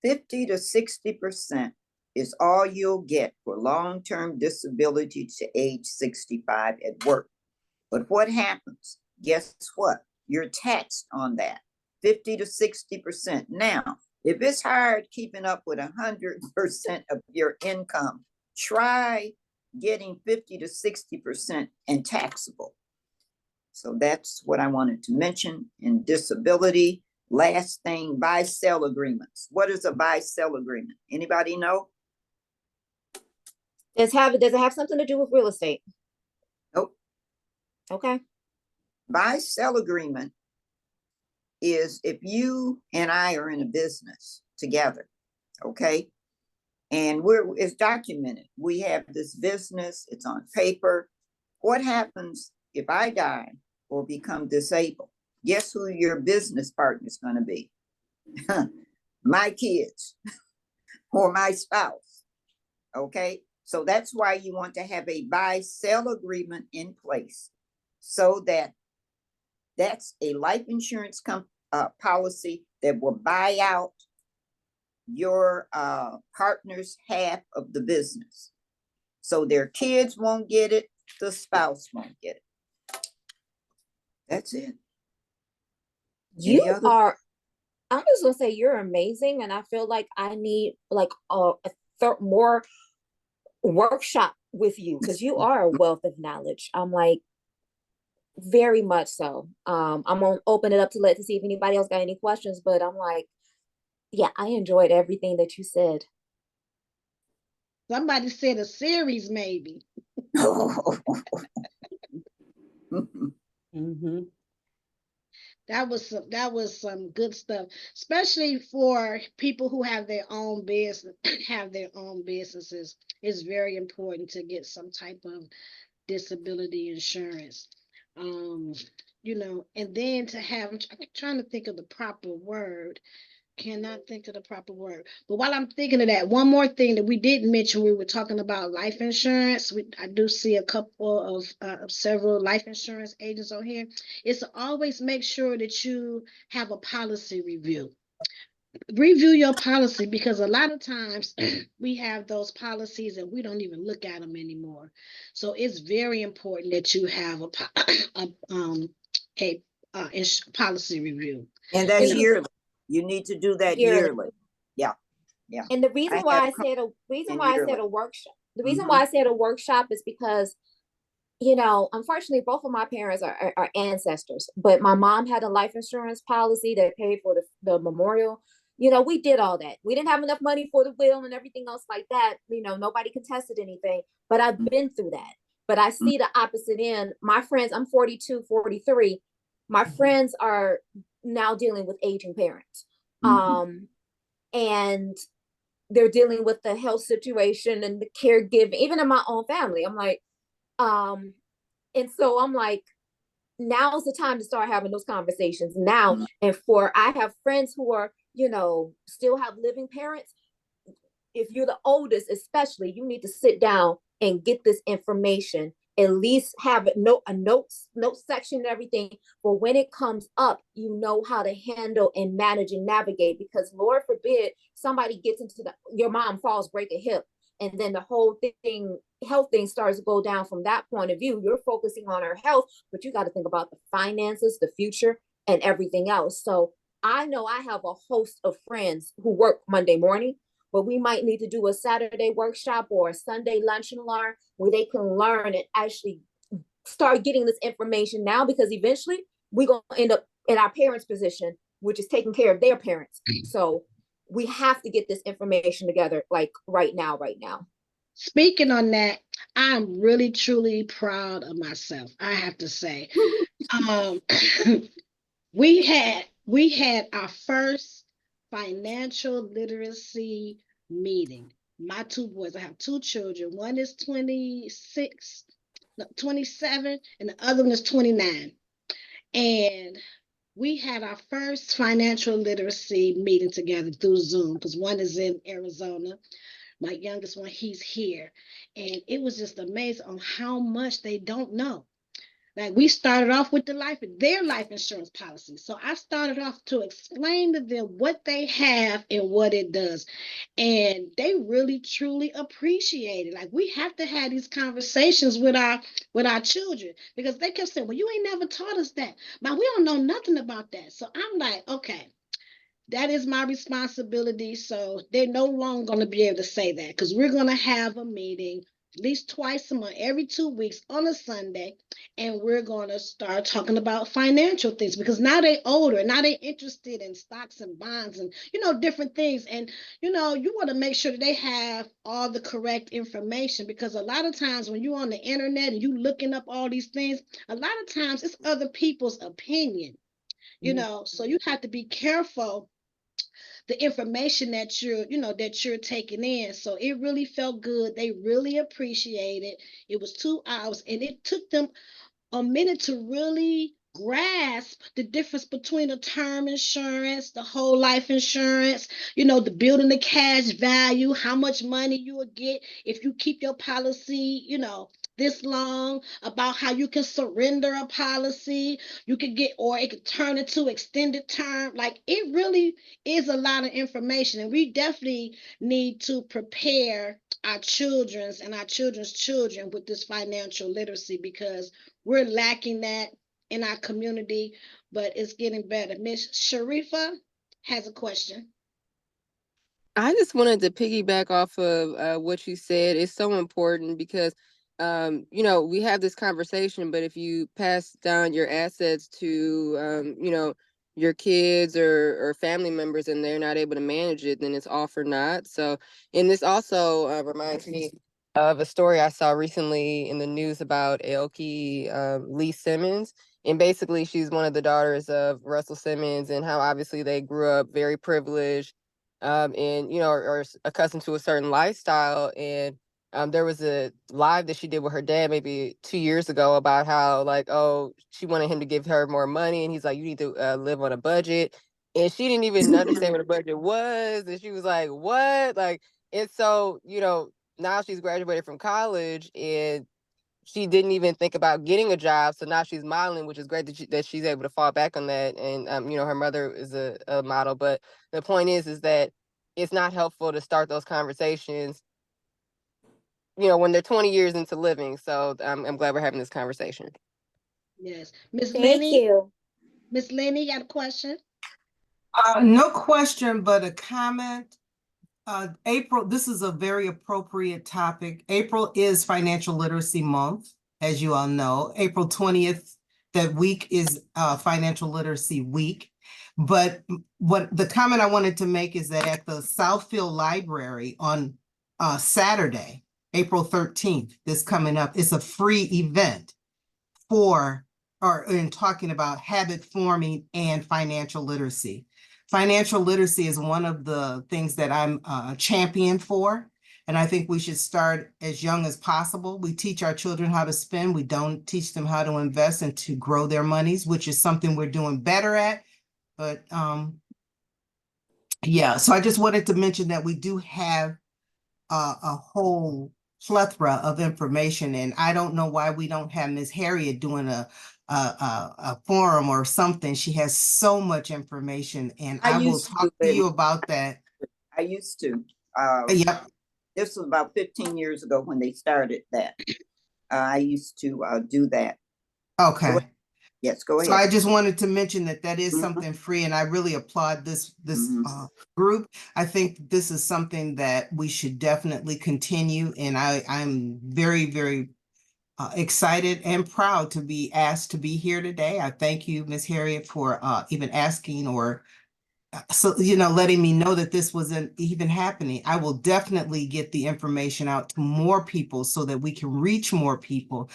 50 to 60% is all you'll get for long-term disability to age 65 at work. But what happens? Guess what? You're taxed on that 50 to 60%. Now, if it's hard keeping up with 100% of your income, try getting 50 to 60% and taxable. So that's what I wanted to mention in disability. Last thing, buy-sell agreements. What is a buy-sell agreement? Anybody know? Does it have something to do with real estate? Nope. Okay. Buy-sell agreement is if you and I are in a business together, okay? And it's documented. We have this business, it's on paper. What happens if I die or become disabled? Guess who your business partner is going to be? My kids or my spouse. Okay, so that's why you want to have a buy-sell agreement in place, so that that's a life insurance policy that will buy out your partner's half of the business. So their kids won't get it, the spouse won't get it. That's it. You Any other- are, I'm just gonna say you're amazing, and I feel like I need like a more workshop with you, because you are a wealth of knowledge. I'm like, very much so. I'm gonna open it up to see if anybody else got any questions, but I'm like, yeah, I enjoyed everything that you said. Somebody said a series, maybe. Mm-hmm. That was some good stuff, especially for people who have their own business, have their own businesses. It's very important to get some type of disability insurance. Um, and then to have, I'm trying to think of the proper word. Cannot think of the proper word. But while I'm thinking of that, one more thing that we didn't mention, we were talking about life insurance. I do see a couple of several life insurance agents on here. Is to always make sure that you have a policy review. Review your policy, because a lot of times we have those policies and we don't even look at them anymore. So it's very important that you have a policy review. And that's You know, yearly. You need to do that Yearly. yearly. Yeah, yeah. And the reason I why have I said a reason in why I said yearly. a workshop, the reason Mhm. why I said a workshop is because, you know, unfortunately, both of my parents are ancestors, but my mom had a life insurance policy that paid for the memorial. You know, we did all that. We didn't have enough money for the will and everything else like that. You know, nobody contested anything, but I've been through that. But I see the opposite end. My friends, I'm 42, 43. My friends are now dealing with aging parents. And they're dealing with the health situation and the caregiving, even in my own family. I'm like, and so I'm like, now's the time to start having those conversations now. And I have friends who are, you know, still have living parents. If you're the oldest, especially, you need to sit down and get this information. At least have a note section and everything. For when it comes up, you know how to handle and manage and navigate. Because Lord forbid somebody gets into your mom falls, break a hip, and then the whole health thing starts to go down from that point of view. You're focusing on her health, but you got to think about the finances, the future, and everything else. So I know I have a host of friends who work Monday morning, but we might need to do a Saturday workshop or a Sunday lunch and learn, where they can learn and actually start getting this information now, because eventually we're going to end up in our parents' position, which is taking care of their parents. So we have to get this information together, like right now. Speaking on that, I'm really truly proud of myself, I have to say. Um, we had our first financial literacy meeting. My two boys, I have two children. One is 26, no, 27, and the other one is 29. And we had our first financial literacy meeting together through Zoom, because one is in Arizona. My youngest one, he's here. And it was just amazing on how much they don't know. Like, we started off with their life insurance policy. So I started off to explain to them what they have and what it does. And they really truly appreciate it. Like, we have to have these conversations with our children, because they kept saying, well, you ain't never taught us that. But we don't know nothing about that. So I'm like, okay, that is my responsibility. So they're no longer going to be able to say that, because we're going to have a meeting at least twice a month, every 2 weeks on a Sunday. And we're going to start talking about financial things, because now they're older. Now they're interested in stocks and bonds and, different things. And, you want to make sure that they have all the correct information, because a lot of times when you're on the internet and you looking up all these things, a lot of times it's other people's opinion, so you have to be careful the information that you're taking in. So it really felt good. They really appreciate it. It was 2 hours, and it took them a minute to really grasp the difference between a term insurance, the whole life insurance, the building the cash value, how much money you will get if you keep your policy, this long, about how you can surrender a policy, you could get, or it could turn into extended term. Like, it really is a lot of information, and we definitely need to prepare our children's and our children's children with this financial literacy, because we're lacking that in our community, but it's getting better. Miss Sharifa has a question. I just wanted to piggyback off of what you said. It's so important because, we have this conversation, but if you pass down your assets to, your kids or family members and they're not able to manage it, then it's all for naught. So, and this also reminds me of a story I saw recently in the news about Aoki Lee Simmons. And basically, she's one of the daughters of Russell Simmons, and how obviously they grew up very privileged, and are accustomed to a certain lifestyle. And there was a live that she did with her dad maybe 2 years ago about how, like, oh, she wanted him to give her more money, and he's like, you need to live on a budget. And she didn't even understand what a budget was, and she was like, what? Like, and so now she's graduated from college, and she didn't even think about getting a job. So now she's modeling, which is great that she's able to fall back on that. And her mother is a model. But the point is that it's not helpful to start those conversations, when they're 20 years into living. So I'm glad we're having this conversation. Yes. Miss Thank Lenny. you. Miss Lenny, you got a question? No question, but a comment. April, this is a very appropriate topic. April is Financial Literacy Month, as you all know. April 20th, that week is Financial Literacy Week. But what the comment I wanted to make is that at the Southfield Library on Saturday, April 13th, this coming up, it's a free event in talking about habit forming and financial literacy. Financial literacy is one of the things that I'm a champion for. And I think we should start as young as possible. We teach our children how to spend. We don't teach them how to invest and to grow their monies, which is something we're doing better at. But yeah, so I just wanted to mention that we do have a whole plethora of information. And I don't know why we don't have Ms. Harriet doing a forum or something. She has so much information, and I will talk to you about that. I used to. Yep. This was about 15 years ago when they started that. I used to do that. Okay. Yes, go ahead. So I just wanted to mention that is something free, and I really applaud this group. I think this is something that we should definitely continue, and I'm very, very excited and proud to be asked to be here today. I thank you, Ms. Harriet, for even asking or letting me know that this wasn't even happening. I will definitely get the information out to more people so that we can reach more people.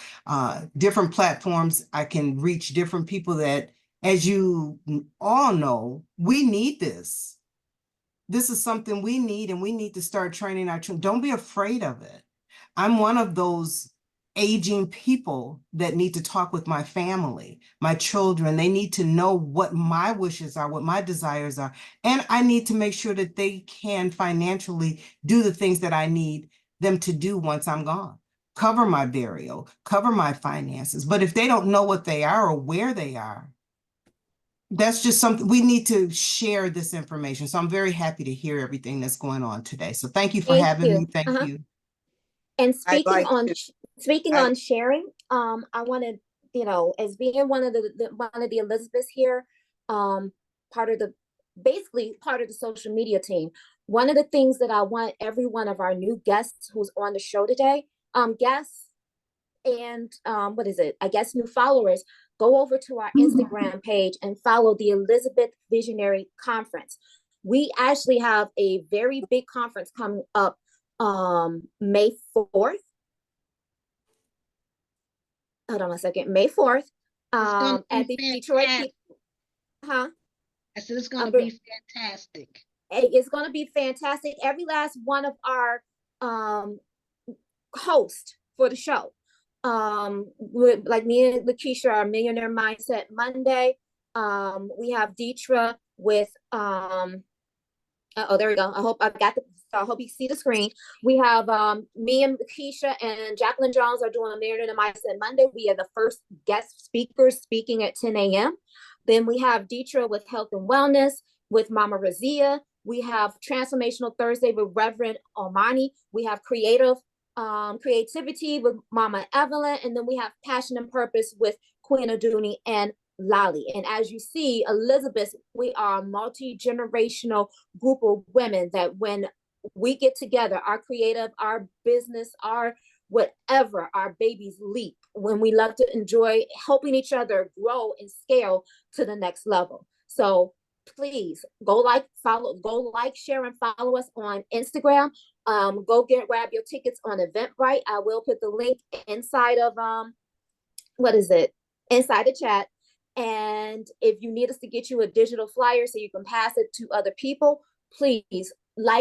Different platforms, I can reach different people that, as you all know, we need this. This is something we need, and we need to start training our children. Don't be afraid of it. I'm one of those aging people that need to talk with my family, my children. They need to know what my wishes are, what my desires are. And I need to make sure that they can financially do the things that I need them to do once I'm gone. Cover my burial, cover my finances. But if they don't know what they are or where they are, that's just something we need to share this information. So I'm very happy to hear everything that's going on today. So thank you for having me. Thank you. And speaking on sharing, I want to, as being one of the Elizabeths here, part of the social media team. One of the things that I want every one of our new guests who's on the show today, guests and new followers, go over to our Instagram page and follow the Elizabeth Visionary Conference. We actually have a very big conference coming up May 4th. Hold on a second. May 4th. At the Detroit. I said it's gonna be fantastic. It's gonna be fantastic. Every last one of our hosts for the show like me and LaKeisha are Millionaire Mindset Monday. We have Deetra with oh, there we go. I hope you see the screen. We have me and Lakeisha and Jacqueline Jones are doing a Millionaire Mindset Monday. We are the first guest speakers speaking at 10 a.m. Then we have Deetra with Health and Wellness with Mama Razia. We have Transformational Thursday with Reverend Omani. We have Creativity with Mama Evelyn. And then we have Passion and Purpose with Queen Aduni and Lolly. And as you see, Elizabeth, we are a multi-generational group of women that when we get together, our creative, our business, our whatever, our babies leap when we love to enjoy helping each other grow and scale to the next level. So please go share, and follow us on Instagram. Grab your tickets on Eventbrite. I will put the link inside of inside the chat. And if you need us to get you a digital flyer so you can pass it to other people, please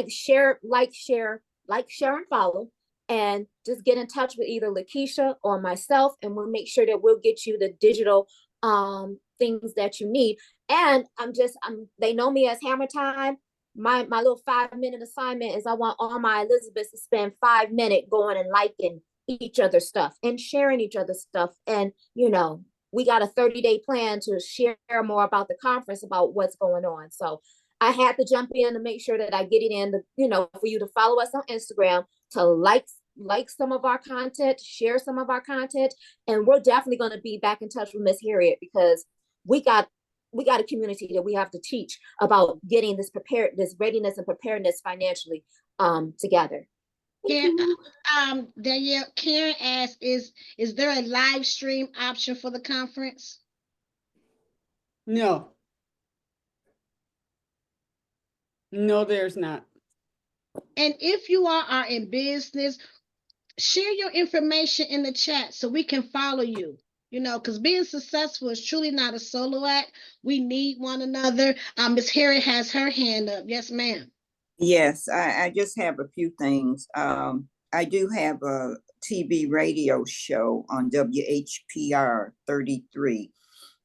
share, and follow. And just get in touch with either LaKeisha or myself, and we'll make sure that we'll get you the digital things that you need. And they know me as Hammer Time. My little 5-minute assignment is I want all my Elizabeths to spend 5 minutes going and liking each other's stuff and sharing each other's stuff. And we got a 30-day plan to share more about the conference, about what's going on. So I had to jump in to make sure that I get it in, for you to follow us on Instagram, to like some of our content, share some of our content. And we're definitely going to be back in touch with Miss Harriet, because we got a community that we have to teach about getting this readiness and preparedness financially together. Danyelle, Karen asked, is there a live stream option for the conference? No, there's not. And if you are in business, share your information in the chat so we can follow you. Because being successful is truly not a solo act. We need one another. Miss Harriet has her hand up. Yes, ma'am. Yes, I just have a few things. I do have a TV radio show on WHPR 33,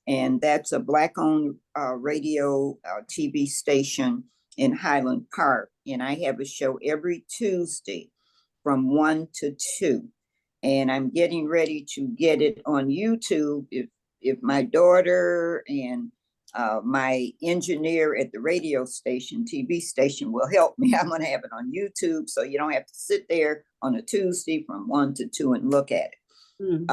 and that's a Black-owned radio TV station in Highland Park. And I have a show every Tuesday from 1 to 2. And I'm getting ready to get it on YouTube. If my daughter and my engineer at the radio station, TV station, will help me, I'm going to have it on YouTube, so you don't have to sit there on a Tuesday from 1 to 2 and look at it. Mm-hmm.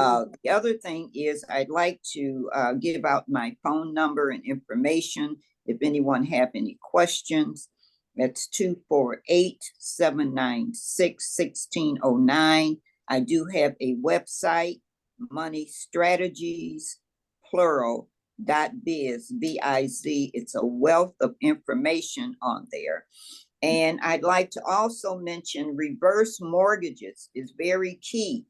The other thing is I'd like to give out my phone number and information if anyone have any questions. That's 248-796-1609. I do have a website, Money Strategies, plural, .biz, B-I-Z. It's a wealth of information on there. And I'd like to also mention reverse mortgages is very key.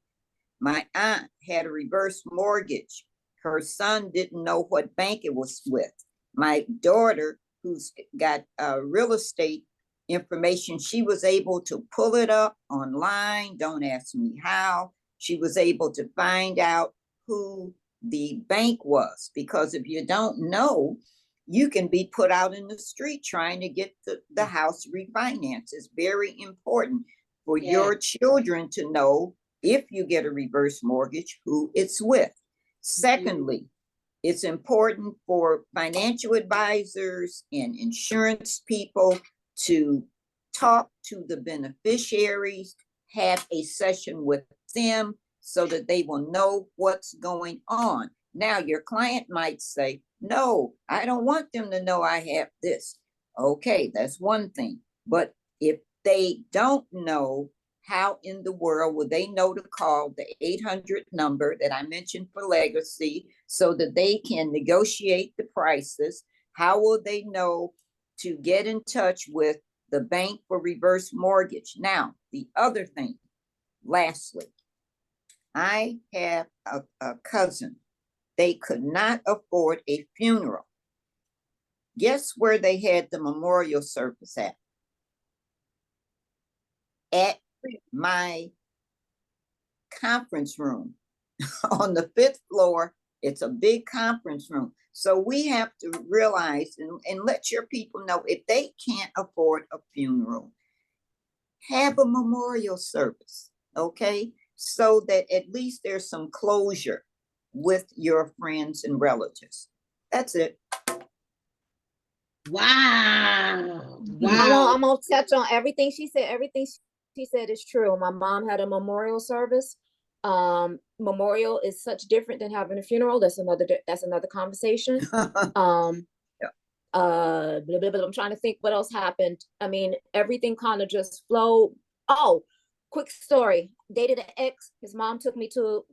My aunt had a reverse mortgage. Her son didn't know what bank it was with. My daughter, who's got real estate information, she was able to pull it up online. Don't ask me how. She was able to find out who the bank was, because if you don't know, you can be put out in the street trying to get the house refinanced. It's very important for your children to know, if you get a reverse mortgage, who it's with. Secondly, it's important for financial advisors and insurance people to talk to the beneficiaries, have a session with them so that they will know what's going on. Now, your client might say, no, I don't want them to know I have this. Okay, that's one thing. But if they don't know, how in the world will they know to call the 800 number that I mentioned for legacy so that they can negotiate the prices? How will they know to get in touch with the bank for reverse mortgage? Now, the other thing, lastly, I have a cousin. They could not afford a funeral. Guess where they had the memorial service at? At my conference room. on the 5th floor. It's a big conference room. So we have to realize and let your people know, if they can't afford a funeral, have a memorial service, okay? So that at least there's some closure with your friends and relatives. That's it. Wow. I'm Wow. gonna touch on everything she said. Everything she said is true. My mom had a memorial service. Memorial is such different than having a funeral. That's another conversation. I'm trying to think what else happened. I mean, everything kind of just flowed. Oh, quick story. Dated an ex. His mom took me to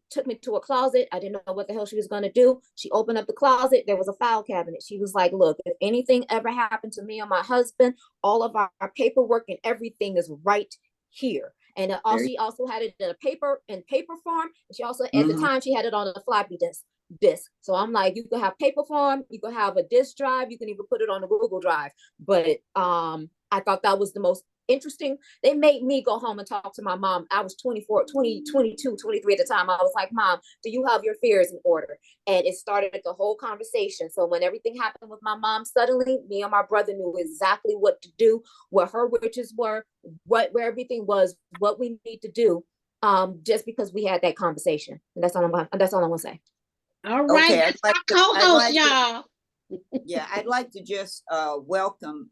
a closet. I didn't know what the hell she was gonna do. She opened up the closet. There was a file cabinet. She was like, "Look, if anything ever happened to me or my husband, all of our paperwork and everything is right here." And she also had it in paper form. And she also, at the time, she had it on a floppy disk. So I'm like, you can have paper form, you can have a disk drive, you can even put it on a Google Drive. But I thought that was the most interesting. They made me go home and talk to my mom. I was 24, 20, 22, 23 at the time. I was like, "Mom, do you have your affairs in order?" And it started the whole conversation. So when everything happened with my mom, suddenly me and my brother knew exactly what to do, what her wishes were, where everything was, what we need to do, just because we had that conversation. And that's all I'm gonna say. All right, Okay, that's our co-host, y'all. Yeah, I'd like to just welcome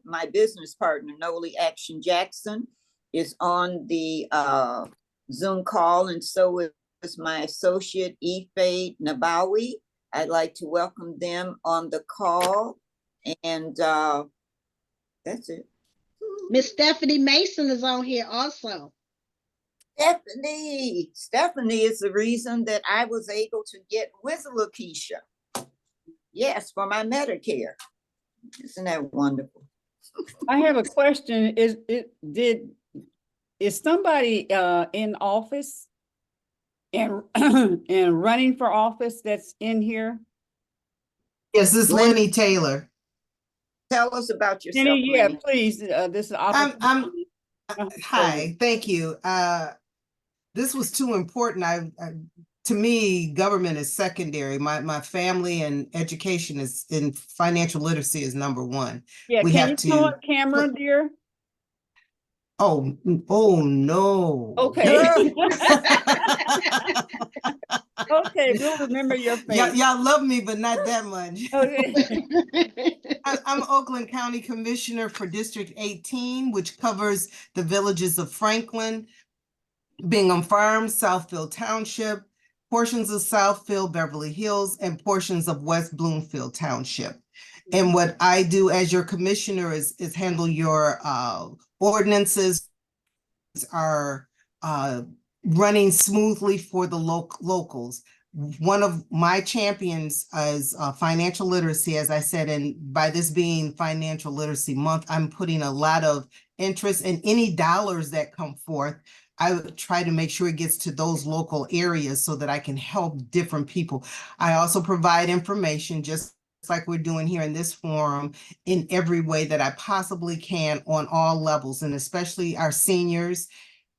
my business partner, Noli Action Jackson, is on the Zoom call, and so is my associate Ife Nabawi. I'd like to welcome them on the call, and that's it. Miss Stephanie Mason is on here also. Stephanie is the reason that I was able to get with LaKeisha. Yes, for my Medicare. Isn't that wonderful? I have a question. Is somebody in office and and running for office that's in here? Yes, this is Lenny Taylor. Tell us about yourself, Lenny, yeah, Lenny. please. This is opportunity. Hi, thank you. This was too important. To me, government is secondary. My family and education is in financial literacy is number one. Yeah, we can have you come on camera, dear? Oh no. Okay. Okay, we'll remember your face. Y'all love me, but not that much. Okay. I'm Oakland County Commissioner for District 18, which covers the villages of Franklin, Bingham Farms, Southfield Township, portions of Southfield, Beverly Hills, and portions of West Bloomfield Township. And what I do as your commissioner is handle your ordinances are running smoothly for the locals. One of my champions is financial literacy, as I said, and by this being Financial Literacy Month, I'm putting a lot of interest in any dollars that come forth. I would try to make sure it gets to those local areas so that I can help different people. I also provide information, just like we're doing here in this forum, in every way that I possibly can on all levels, and especially our seniors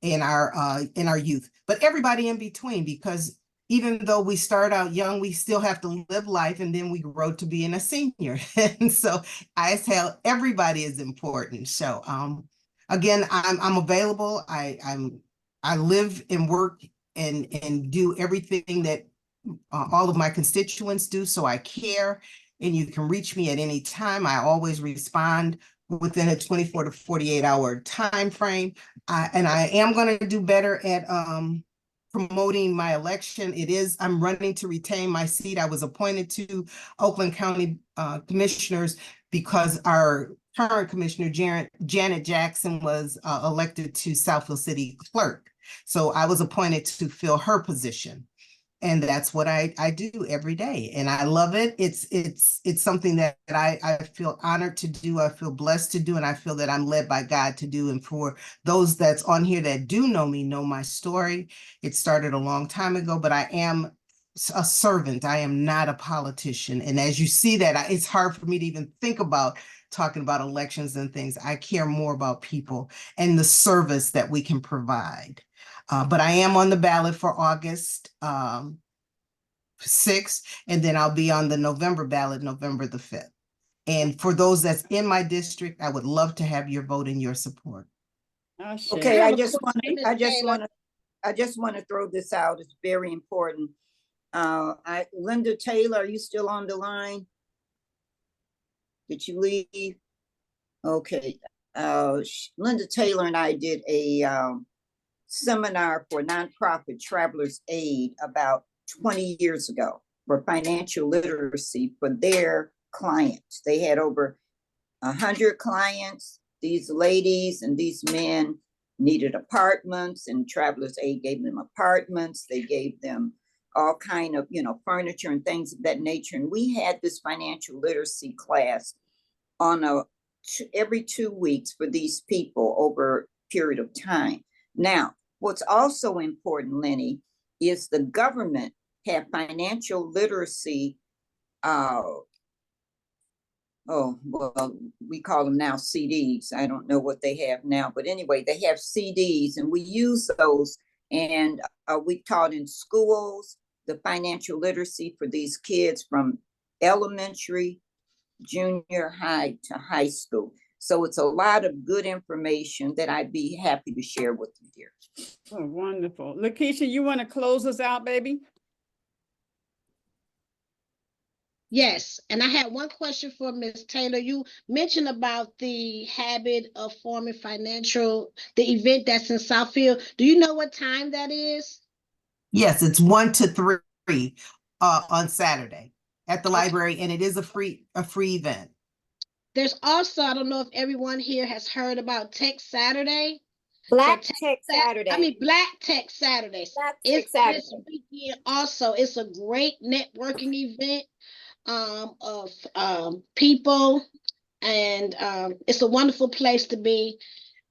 in our youth, but everybody in between, because even though we start out young, we still have to live life, and then we grow to being a senior. And so I tell everybody is important. So again, I'm available. I live and work and do everything that all of my constituents do. So I care, and you can reach me at any time. I always respond within a 24 to 48 hour time frame. And I am going to do better at promoting my election. I'm running to retain my seat. I was appointed to Oakland County Commissioners because our current commissioner, Janet Jackson, was elected to Southfield City Clerk. So I was appointed to fill her position. And that's what I do every day. And I love it. It's something that I feel honored to do. I feel blessed to do. And I feel that I'm led by God to do. And for those that's on here that do know me, know my story. It started a long time ago, but I am a servant. I am not a politician. And as you see that, it's hard for me to even think about talking about elections and things. I care more about people and the service that we can provide. But I am on the ballot for August 6th, and then I'll be on the November ballot, November the 5th. And for those that's in my district, I would love to have your vote and your support. Okay, I I have a just question, want Ms. Taylor. to throw this out. It's very important. Linda Taylor, are you still on the line? Did you leave? Okay. Linda Taylor and I did a seminar for nonprofit Travelers Aid about 20 years ago for financial literacy for their clients. They had over 100 clients. These ladies and these men needed apartments, and Travelers Aid gave them apartments. They gave them all kind of, furniture and things of that nature. And we had this financial literacy class on every 2 weeks for these people over a period of time. Now, what's also important, Lenny, is the government have financial literacy. We call them now CDs. I don't know what they have now, but anyway, they have CDs, and we use those. And we taught in schools the financial literacy for these kids from elementary, junior high to high school. So it's a lot of good information that I'd be happy to share with you, dear. Oh, wonderful. LaKeisha, you want to close us out, baby? Yes, and I had one question for Ms. Taylor. You mentioned about the habit of forming the event that's in Southfield. Do you know what time that is? Yes, it's 1 to 3 on Saturday at the library, and it is a free event. There's also, I don't know if everyone here has heard about Tech Saturday. Black Tech Saturday. Black Tech Saturdays. Black Tech It's Saturday. this weekend also. It's a great networking event of people, and it's a wonderful place to be.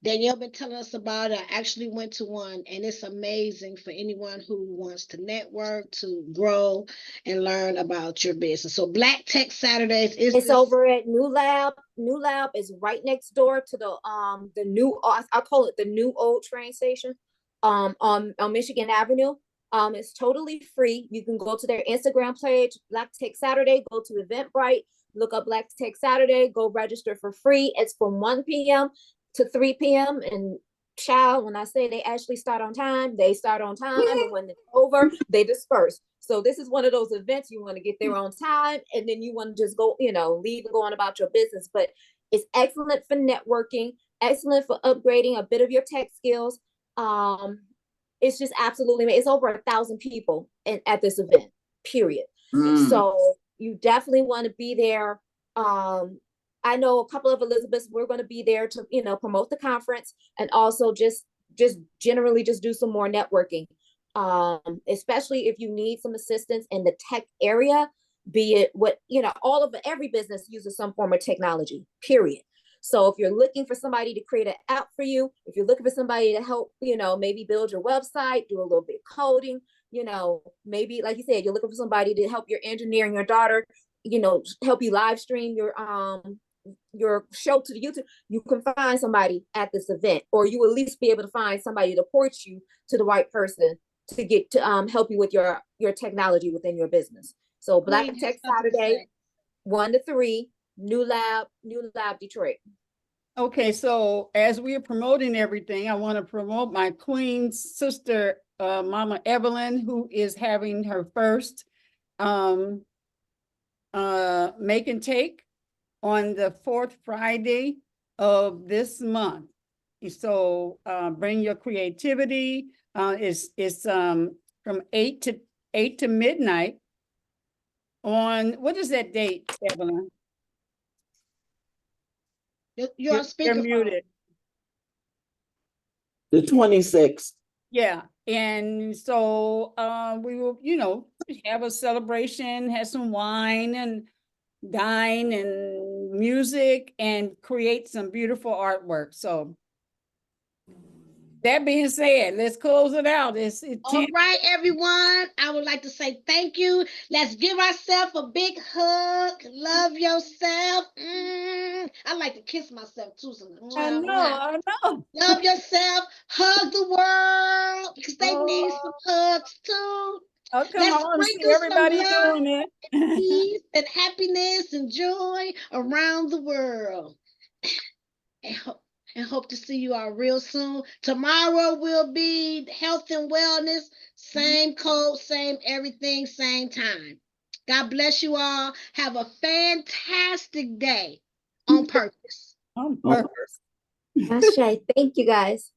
Danyelle been telling us about it. I actually went to one, and it's amazing for anyone who wants to network, to grow, and learn about your business. So Black Tech Saturdays It's over at New Lab. New Lab is right next door to the new, I call it the new old train station on Michigan Avenue. It's totally free. You can go to their Instagram page, Black Tech Saturday, go to Eventbrite, look up Black Tech Saturday, go register for free. It's from 1 p.m. to 3 p.m. And child, when I say they actually start on time, they start on time. And when it's over, they disperse. So this is one of those events you want to get there on time, and then you want to just go, leave and go on about your business. But it's excellent for networking, excellent for upgrading a bit of your tech skills. It's just absolutely, it's over 1,000 people at this event, period. So you definitely want to be there. I know a couple of Elizabeths, we're going to be there to, promote the conference, and also just generally just do some more networking. Especially if you need some assistance in the tech area, be it every business uses some form of technology, period. So if you're looking for somebody to create an app for you, if you're looking for somebody to help, maybe build your website, do a little bit of coding, maybe like you said, you're looking for somebody to help your engineering, your daughter, help you live stream your show to the YouTube, you can find somebody at this event, or you will at least be able to find somebody to port you to the right person to get to help you with your technology within your business. So Black Tech Saturday, 1 to 3, New Lab, Detroit. Okay, so as we are promoting everything, I want to promote my queen's sister, Mama Evelyn, who is having her first make and take on the 4th Friday of this month. So bring your creativity. It's from 8 to midnight on, what is that date, Evelyn? You're on speakerphone. You're muted. The 26th. Yeah, and so we will, have a celebration, have some wine and dine and music, and create some beautiful artwork. So that being said, let's close it out. It's All right, everyone. I would like to say thank you. Let's give ourselves a big hug. Love yourself. I like to kiss myself too. So, I know. love yourself. Hug the world because they need some hugs too. Oh, come Let's on, see sprinkle some everybody love, doing it. peace, and happiness and joy around the world. And hope to see you all real soon. Tomorrow will be health and wellness, same code, same everything, same time. God bless you all. Have a fantastic day on purpose. On purpose. Ashe. Thank you guys.